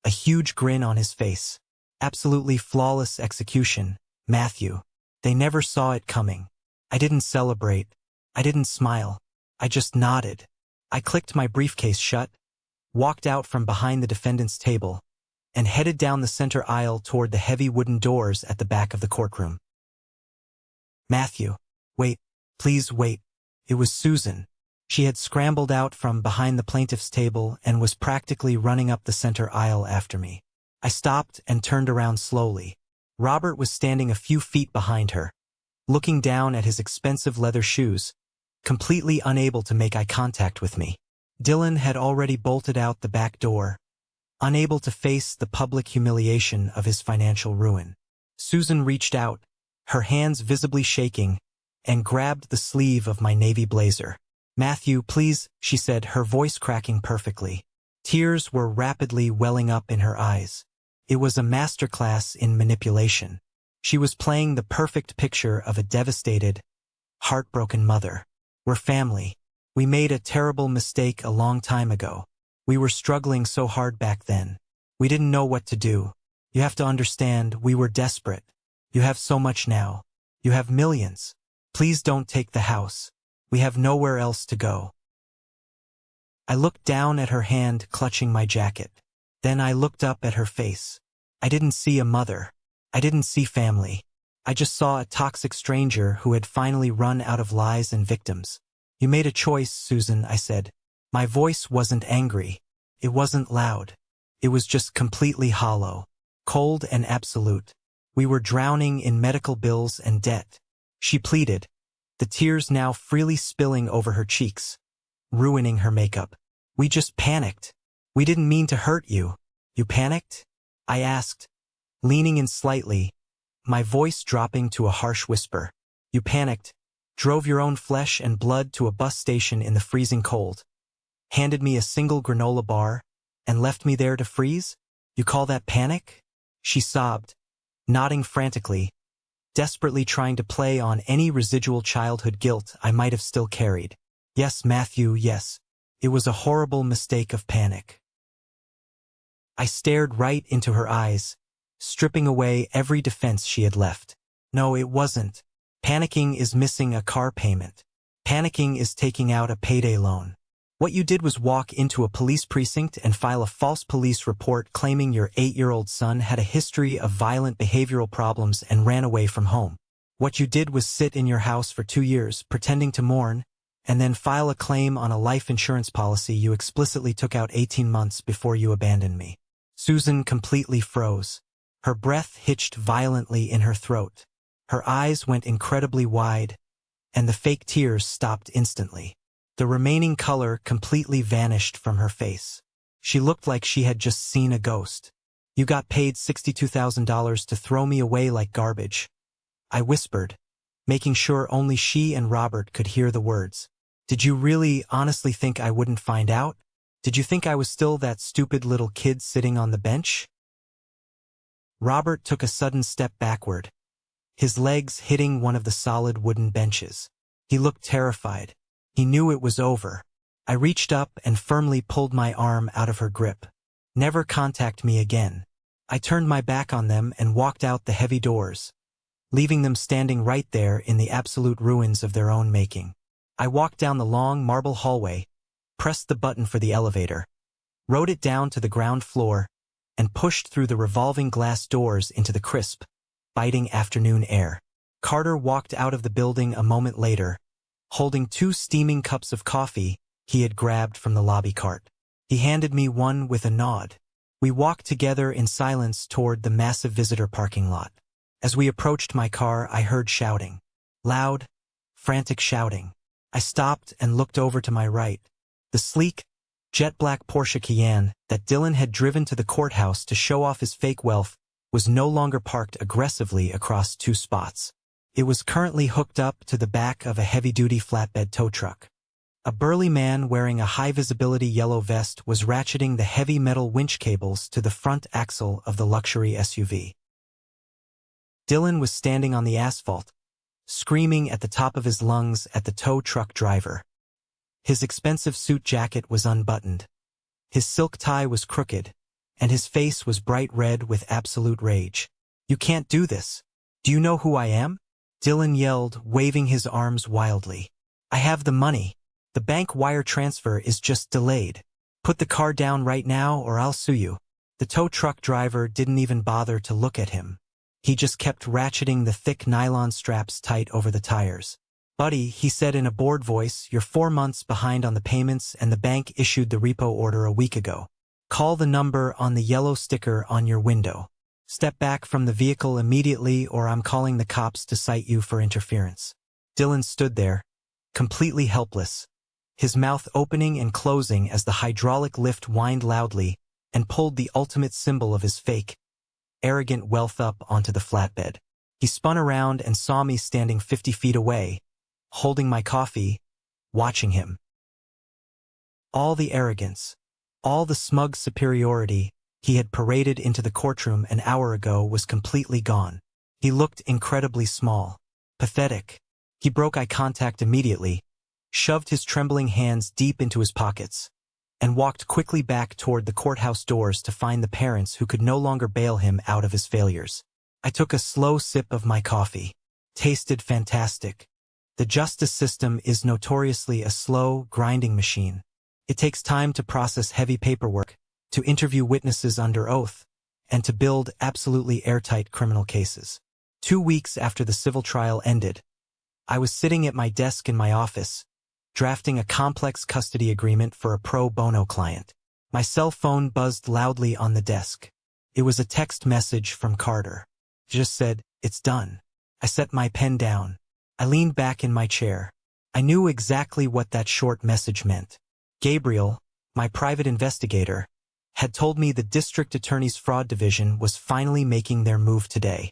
a huge grin on his face. "Absolutely flawless execution, Matthew. They never saw it coming." I didn't celebrate. I didn't smile. I just nodded. I clicked my briefcase shut, walked out from behind the defendant's table, and headed down the center aisle toward the heavy wooden doors at the back of the courtroom. "Matthew, wait, please wait." It was Susan. She had scrambled out from behind the plaintiff's table and was practically running up the center aisle after me. I stopped and turned around slowly. Robert was standing a few feet behind her, looking down at his expensive leather shoes, completely unable to make eye contact with me. Dylan had already bolted out the back door, unable to face the public humiliation of his financial ruin. Susan reached out, her hands visibly shaking, and grabbed the sleeve of my navy blazer. "Matthew, please," she said, her voice cracking perfectly. Tears were rapidly welling up in her eyes. It was a masterclass in manipulation. She was playing the perfect picture of a devastated, heartbroken mother. "We're family. We made a terrible mistake a long time ago. We were struggling so hard back then. We didn't know what to do. You have to understand, we were desperate. You have so much now. You have millions. Please don't take the house. We have nowhere else to go. I looked down at her hand clutching my jacket. Then I looked up at her face. I didn't see a mother. I didn't see family. I just saw a toxic stranger who had finally run out of lies and victims. You made a choice, Susan, I said. My voice wasn't angry. It wasn't loud. It was just completely hollow, cold and absolute. We were drowning in medical bills and debt. She pleaded, the tears now freely spilling over her cheeks, ruining her makeup. We just panicked. We didn't mean to hurt you. You panicked? I asked, leaning in slightly, my voice dropping to a harsh whisper. You panicked, drove your own flesh and blood to a bus station in the freezing cold, handed me a single granola bar, and left me there to freeze? You call that panic? She sobbed, nodding frantically, desperately trying to play on any residual childhood guilt I might have still carried. Yes, Matthew, yes. It was a horrible mistake of panic. I stared right into her eyes, stripping away every defense she had left. No, it wasn't. Panicking is missing a car payment. Panicking is taking out a payday loan. What you did was walk into a police precinct and file a false police report claiming your 8-year-old son had a history of violent behavioral problems and ran away from home. What you did was sit in your house for 2 years, pretending to mourn, and then file a claim on a life insurance policy you explicitly took out 18 months before you abandoned me. Susan completely froze. Her breath hitched violently in her throat. Her eyes went incredibly wide, and the fake tears stopped instantly. The remaining color completely vanished from her face. She looked like she had just seen a ghost. You got paid $62,000 to throw me away like garbage. I whispered, making sure only she and Robert could hear the words. Did you really honestly think I wouldn't find out? Did you think I was still that stupid little kid sitting on the bench? Robert took a sudden step backward, his legs hitting one of the solid wooden benches. He looked terrified. He knew it was over. I reached up and firmly pulled my arm out of her grip. Never contact me again. I turned my back on them and walked out the heavy doors, leaving them standing right there in the absolute ruins of their own making. I walked down the long marble hallway, pressed the button for the elevator, rode it down to the ground floor, and pushed through the revolving glass doors into the crisp, biting afternoon air. Carter walked out of the building a moment later, holding 2 steaming cups of coffee he had grabbed from the lobby cart. He handed me one with a nod. We walked together in silence toward the massive visitor parking lot. As we approached my car, I heard shouting. Loud, frantic shouting. I stopped and looked over to my right. The sleek, jet-black Porsche Cayenne that Dylan had driven to the courthouse to show off his fake wealth was no longer parked aggressively across 2 spots. It was currently hooked up to the back of a heavy-duty flatbed tow truck. A burly man wearing a high-visibility yellow vest was ratcheting the heavy metal winch cables to the front axle of the luxury SUV. Dylan was standing on the asphalt, screaming at the top of his lungs at the tow truck driver. His expensive suit jacket was unbuttoned. His silk tie was crooked, and his face was bright red with absolute rage. You can't do this. Do you know who I am? Dylan yelled, waving his arms wildly. I have the money. The bank wire transfer is just delayed. Put the car down right now or I'll sue you. The tow truck driver didn't even bother to look at him. He just kept ratcheting the thick nylon straps tight over the tires. Buddy, he said in a bored voice, you're 4 months behind on the payments and the bank issued the repo order a week ago. Call the number on the yellow sticker on your window. Step back from the vehicle immediately or I'm calling the cops to cite you for interference. Dylan stood there, completely helpless, his mouth opening and closing as the hydraulic lift whined loudly and pulled the ultimate symbol of his fake, arrogant wealth up onto the flatbed. He spun around and saw me standing 50 feet away, holding my coffee, watching him. All the arrogance, all the smug superiority he had paraded into the courtroom an hour ago was completely gone. He looked incredibly small, pathetic. He broke eye contact immediately, shoved his trembling hands deep into his pockets, and walked quickly back toward the courthouse doors to find the parents who could no longer bail him out of his failures. I took a slow sip of my coffee. Tasted fantastic. The justice system is notoriously a slow, grinding machine. It takes time to process heavy paperwork, to interview witnesses under oath, and to build absolutely airtight criminal cases. 2 weeks after the civil trial ended, I was sitting at my desk in my office, drafting a complex custody agreement for a pro bono client. My cell phone buzzed loudly on the desk. It was a text message from Carter. It just said, "It's done." I set my pen down. I leaned back in my chair. I knew exactly what that short message meant. Gabriel, my private investigator, had told me the district attorney's fraud division was finally making their move today.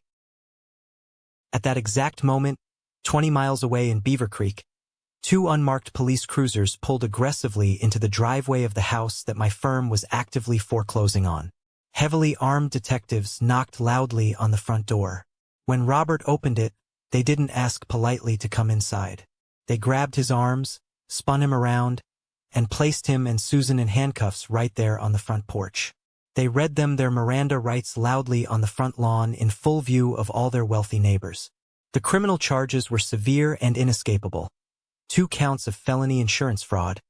At that exact moment, 20 miles away in Beaver Creek, 2 unmarked police cruisers pulled aggressively into the driveway of the house that my firm was actively foreclosing on. Heavily armed detectives knocked loudly on the front door. When Robert opened it, they didn't ask politely to come inside. They grabbed his arms, spun him around, and placed him and Susan in handcuffs right there on the front porch. They read them their Miranda rights loudly on the front lawn in full view of all their wealthy neighbors. The criminal charges were severe and inescapable. 2 counts of felony insurance fraud,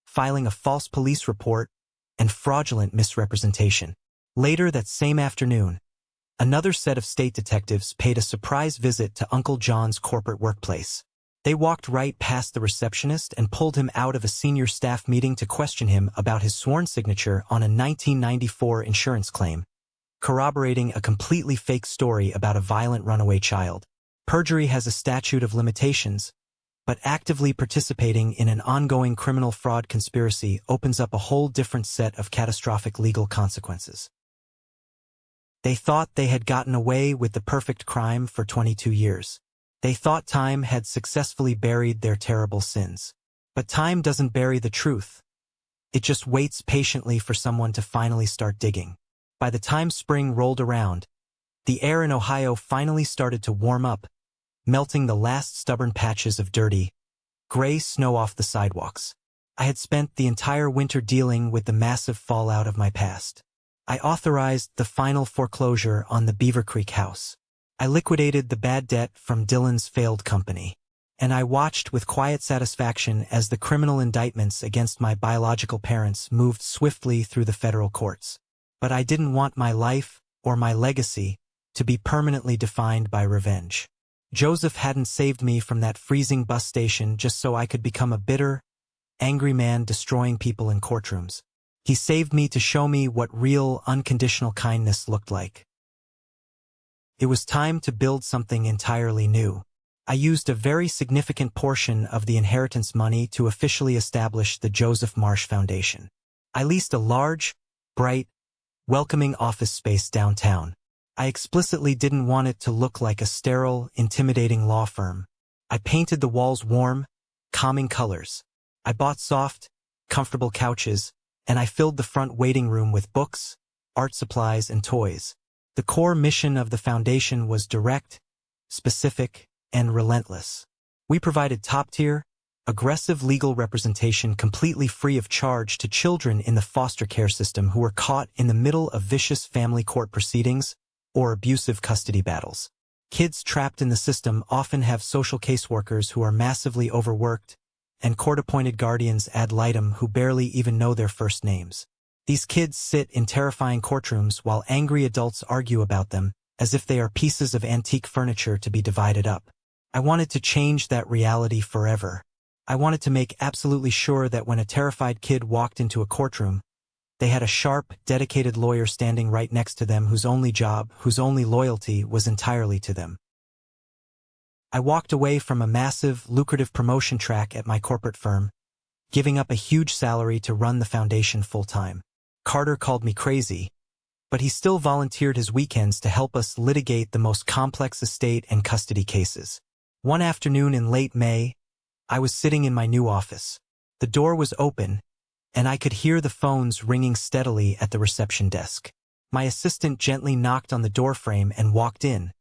filing a false police report, and fraudulent misrepresentation. Later that same afternoon, another set of state detectives paid a surprise visit to Uncle John's corporate workplace. They walked right past the receptionist and pulled him out of a senior staff meeting to question him about his sworn signature on a 1994 insurance claim, corroborating a completely fake story about a violent runaway child. Perjury has a statute of limitations, but actively participating in an ongoing criminal fraud conspiracy opens up a whole different set of catastrophic legal consequences. They thought they had gotten away with the perfect crime for 22 years. They thought time had successfully buried their terrible sins. But time doesn't bury the truth. It just waits patiently for someone to finally start digging. By the time spring rolled around, the air in Ohio finally started to warm up, melting the last stubborn patches of dirty, gray snow off the sidewalks. I had spent the entire winter dealing with the massive fallout of my past. I authorized the final foreclosure on the Beaver Creek house. I liquidated the bad debt from Dylan's failed company. And I watched with quiet satisfaction as the criminal indictments against my biological parents moved swiftly through the federal courts. But I didn't want my life, or my legacy, to be permanently defined by revenge. Joseph hadn't saved me from that freezing bus station just so I could become a bitter, angry man destroying people in courtrooms. He saved me to show me what real, unconditional kindness looked like. It was time to build something entirely new. I used a very significant portion of the inheritance money to officially establish the Joseph Marsh Foundation. I leased a large, bright, welcoming office space downtown. I explicitly didn't want it to look like a sterile, intimidating law firm. I painted the walls warm, calming colors. I bought soft, comfortable couches, and I filled the front waiting room with books, art supplies, and toys. The core mission of the foundation was direct, specific, and relentless. We provided top-tier, aggressive legal representation completely free of charge to children in the foster care system who were caught in the middle of vicious family court proceedings or abusive custody battles. Kids trapped in the system often have social caseworkers who are massively overworked and court-appointed guardians ad litem who barely even know their first names. These kids sit in terrifying courtrooms while angry adults argue about them as if they are pieces of antique furniture to be divided up. I wanted to change that reality forever. I wanted to make absolutely sure that when a terrified kid walked into a courtroom, they had a sharp, dedicated lawyer standing right next to them whose only job, whose only loyalty was entirely to them. I walked away from a massive, lucrative promotion track at my corporate firm, giving up a huge salary to run the foundation full-time. Carter called me crazy, but he still volunteered his weekends to help us litigate the most complex estate and custody cases. One afternoon in late May, I was sitting in my new office. The door was open, and I could hear the phones ringing steadily at the reception desk. My assistant gently knocked on the doorframe and walked in,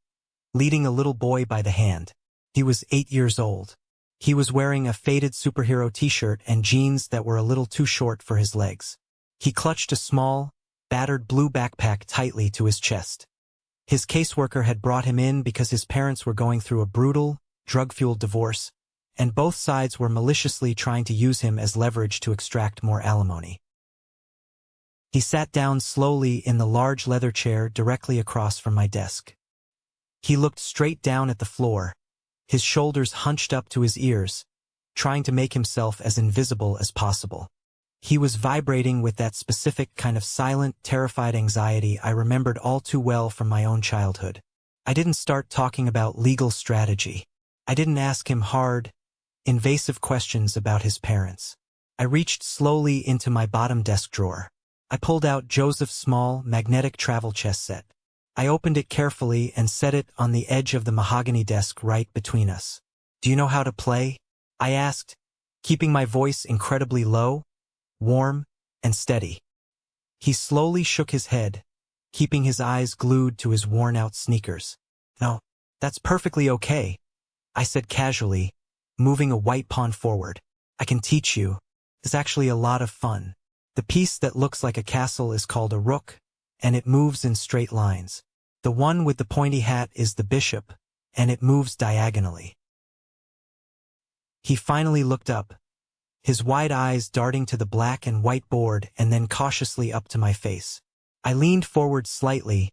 leading a little boy by the hand. He was 8 years old. He was wearing a faded superhero t-shirt and jeans that were a little too short for his legs. He clutched a small, battered blue backpack tightly to his chest. His caseworker had brought him in because his parents were going through a brutal, drug-fueled divorce, and both sides were maliciously trying to use him as leverage to extract more alimony. He sat down slowly in the large leather chair directly across from my desk. He looked straight down at the floor, his shoulders hunched up to his ears, trying to make himself as invisible as possible. He was vibrating with that specific kind of silent, terrified anxiety I remembered all too well from my own childhood. I didn't start talking about legal strategy. I didn't ask him hard, invasive questions about his parents. I reached slowly into my bottom desk drawer. I pulled out Joseph's small, magnetic travel chess set. I opened it carefully and set it on the edge of the mahogany desk right between us. "Do you know how to play?" I asked, keeping my voice incredibly low, warm, and steady. He slowly shook his head, keeping his eyes glued to his worn-out sneakers. "No, that's perfectly okay," I said casually, moving a white pawn forward. "I can teach you. It's actually a lot of fun. The piece that looks like a castle is called a rook, and it moves in straight lines. The one with the pointy hat is the bishop, and it moves diagonally." He finally looked up, his wide eyes darting to the black and white board and then cautiously up to my face. I leaned forward slightly,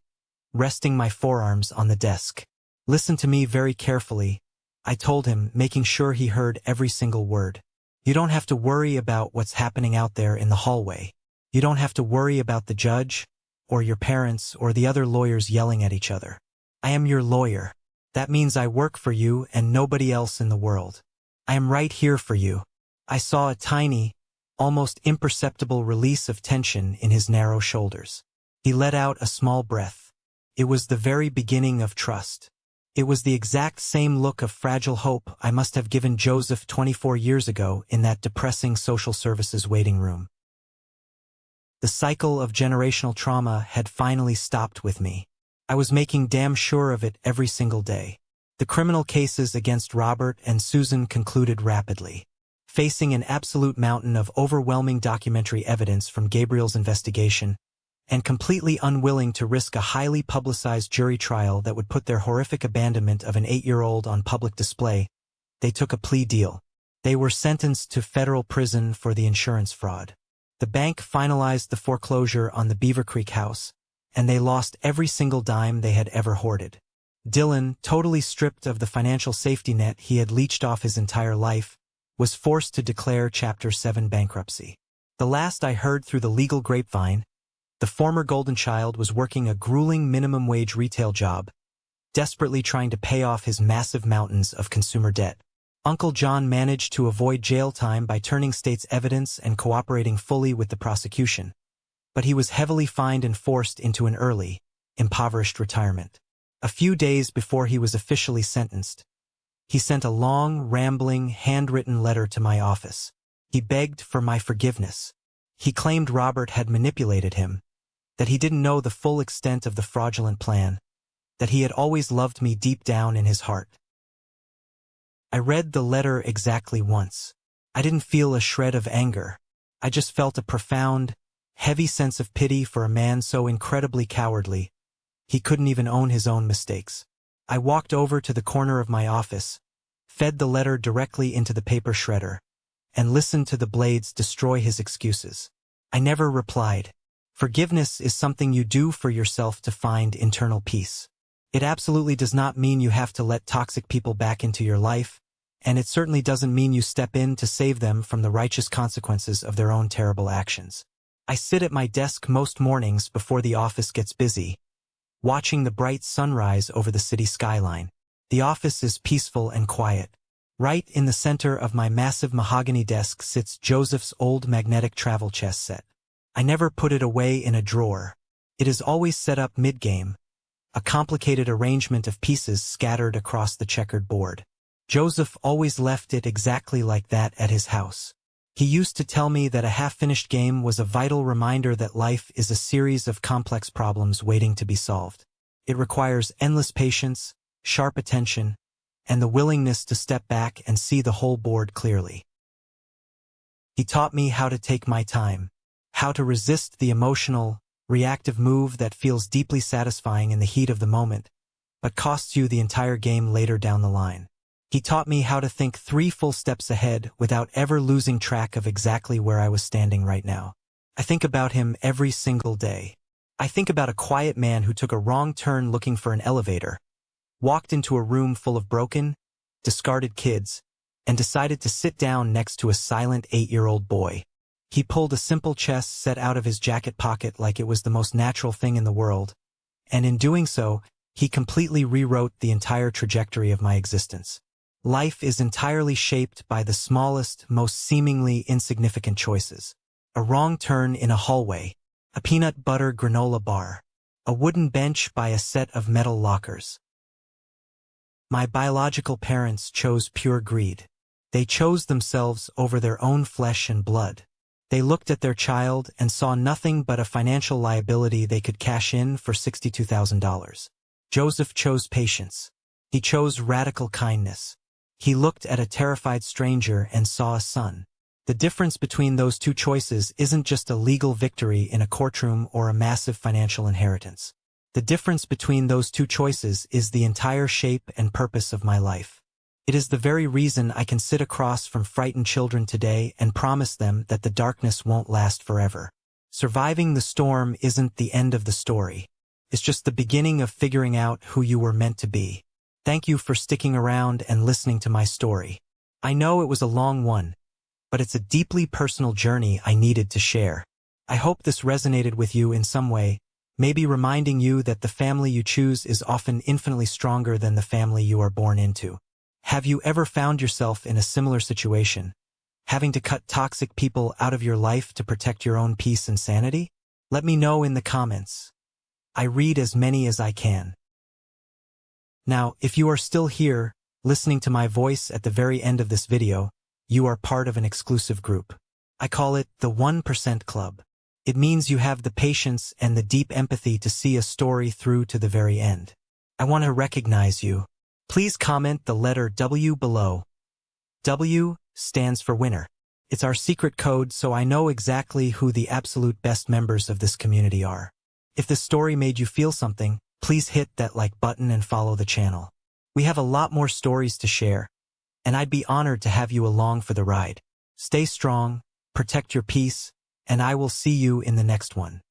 resting my forearms on the desk. "Listen to me very carefully," I told him, making sure he heard every single word. "You don't have to worry about what's happening out there in the hallway. You don't have to worry about the judge, or your parents, or the other lawyers yelling at each other. I am your lawyer. That means I work for you and nobody else in the world. I am right here for you." I saw a tiny, almost imperceptible release of tension in his narrow shoulders. He let out a small breath. It was the very beginning of trust. It was the exact same look of fragile hope I must have given Joseph 24 years ago in that depressing social services waiting room. The cycle of generational trauma had finally stopped with me. I was making damn sure of it every single day. The criminal cases against Robert and Susan concluded rapidly. Facing an absolute mountain of overwhelming documentary evidence from Gabriel's investigation, and completely unwilling to risk a highly publicized jury trial that would put their horrific abandonment of an 8-year-old on public display, they took a plea deal. They were sentenced to federal prison for the insurance fraud. The bank finalized the foreclosure on the Beaver Creek house, and they lost every single dime they had ever hoarded. Dylan, totally stripped of the financial safety net he had leached off his entire life, was forced to declare Chapter 7 bankruptcy. The last I heard through the legal grapevine, the former golden child was working a grueling minimum wage retail job, desperately trying to pay off his massive mountains of consumer debt. Uncle John managed to avoid jail time by turning state's evidence and cooperating fully with the prosecution, but he was heavily fined and forced into an early, impoverished retirement. A few days before he was officially sentenced, he sent a long, rambling, handwritten letter to my office. He begged for my forgiveness. He claimed Robert had manipulated him, that he didn't know the full extent of the fraudulent plan, that he had always loved me deep down in his heart. I read the letter exactly once. I didn't feel a shred of anger. I just felt a profound, heavy sense of pity for a man so incredibly cowardly, he couldn't even own his own mistakes. I walked over to the corner of my office, fed the letter directly into the paper shredder, and listened to the blades destroy his excuses. I never replied. Forgiveness is something you do for yourself to find internal peace. It absolutely does not mean you have to let toxic people back into your life, and it certainly doesn't mean you step in to save them from the righteous consequences of their own terrible actions. I sit at my desk most mornings before the office gets busy, watching the bright sunrise over the city skyline. The office is peaceful and quiet. Right in the center of my massive mahogany desk sits Joseph's old magnetic travel chess set. I never put it away in a drawer. It is always set up mid-game, a complicated arrangement of pieces scattered across the checkered board. Joseph always left it exactly like that at his house. He used to tell me that a half-finished game was a vital reminder that life is a series of complex problems waiting to be solved. It requires endless patience, sharp attention, and the willingness to step back and see the whole board clearly. He taught me how to take my time, how to resist the emotional, reactive move that feels deeply satisfying in the heat of the moment, but costs you the entire game later down the line. He taught me how to think 3 full steps ahead without ever losing track of exactly where I was standing right now. I think about him every single day. I think about a quiet man who took a wrong turn looking for an elevator, walked into a room full of broken, discarded kids, and decided to sit down next to a silent 8-year-old boy. He pulled a simple chess set out of his jacket pocket like it was the most natural thing in the world, and in doing so, he completely rewrote the entire trajectory of my existence. Life is entirely shaped by the smallest, most seemingly insignificant choices. A wrong turn in a hallway, a peanut butter granola bar, a wooden bench by a set of metal lockers. My biological parents chose pure greed. They chose themselves over their own flesh and blood. They looked at their child and saw nothing but a financial liability they could cash in for $62,000. Joseph chose patience. He chose radical kindness. He looked at a terrified stranger and saw a son. The difference between those two choices isn't just a legal victory in a courtroom or a massive financial inheritance. The difference between those two choices is the entire shape and purpose of my life. It is the very reason I can sit across from frightened children today and promise them that the darkness won't last forever. Surviving the storm isn't the end of the story. It's just the beginning of figuring out who you were meant to be. Thank you for sticking around and listening to my story. I know it was a long one, but it's a deeply personal journey I needed to share. I hope this resonated with you in some way, maybe reminding you that the family you choose is often infinitely stronger than the family you are born into. Have you ever found yourself in a similar situation, having to cut toxic people out of your life to protect your own peace and sanity? Let me know in the comments. I read as many as I can. Now, if you are still here, listening to my voice at the very end of this video, you are part of an exclusive group. I call it the 1% Club. It means you have the patience and the deep empathy to see a story through to the very end. I want to recognize you. Please comment the letter W below. W stands for winner. It's our secret code, so I know exactly who the absolute best members of this community are. If this story made you feel something, please hit that like button and follow the channel. We have a lot more stories to share, and I'd be honored to have you along for the ride. Stay strong, protect your peace, and I will see you in the next one.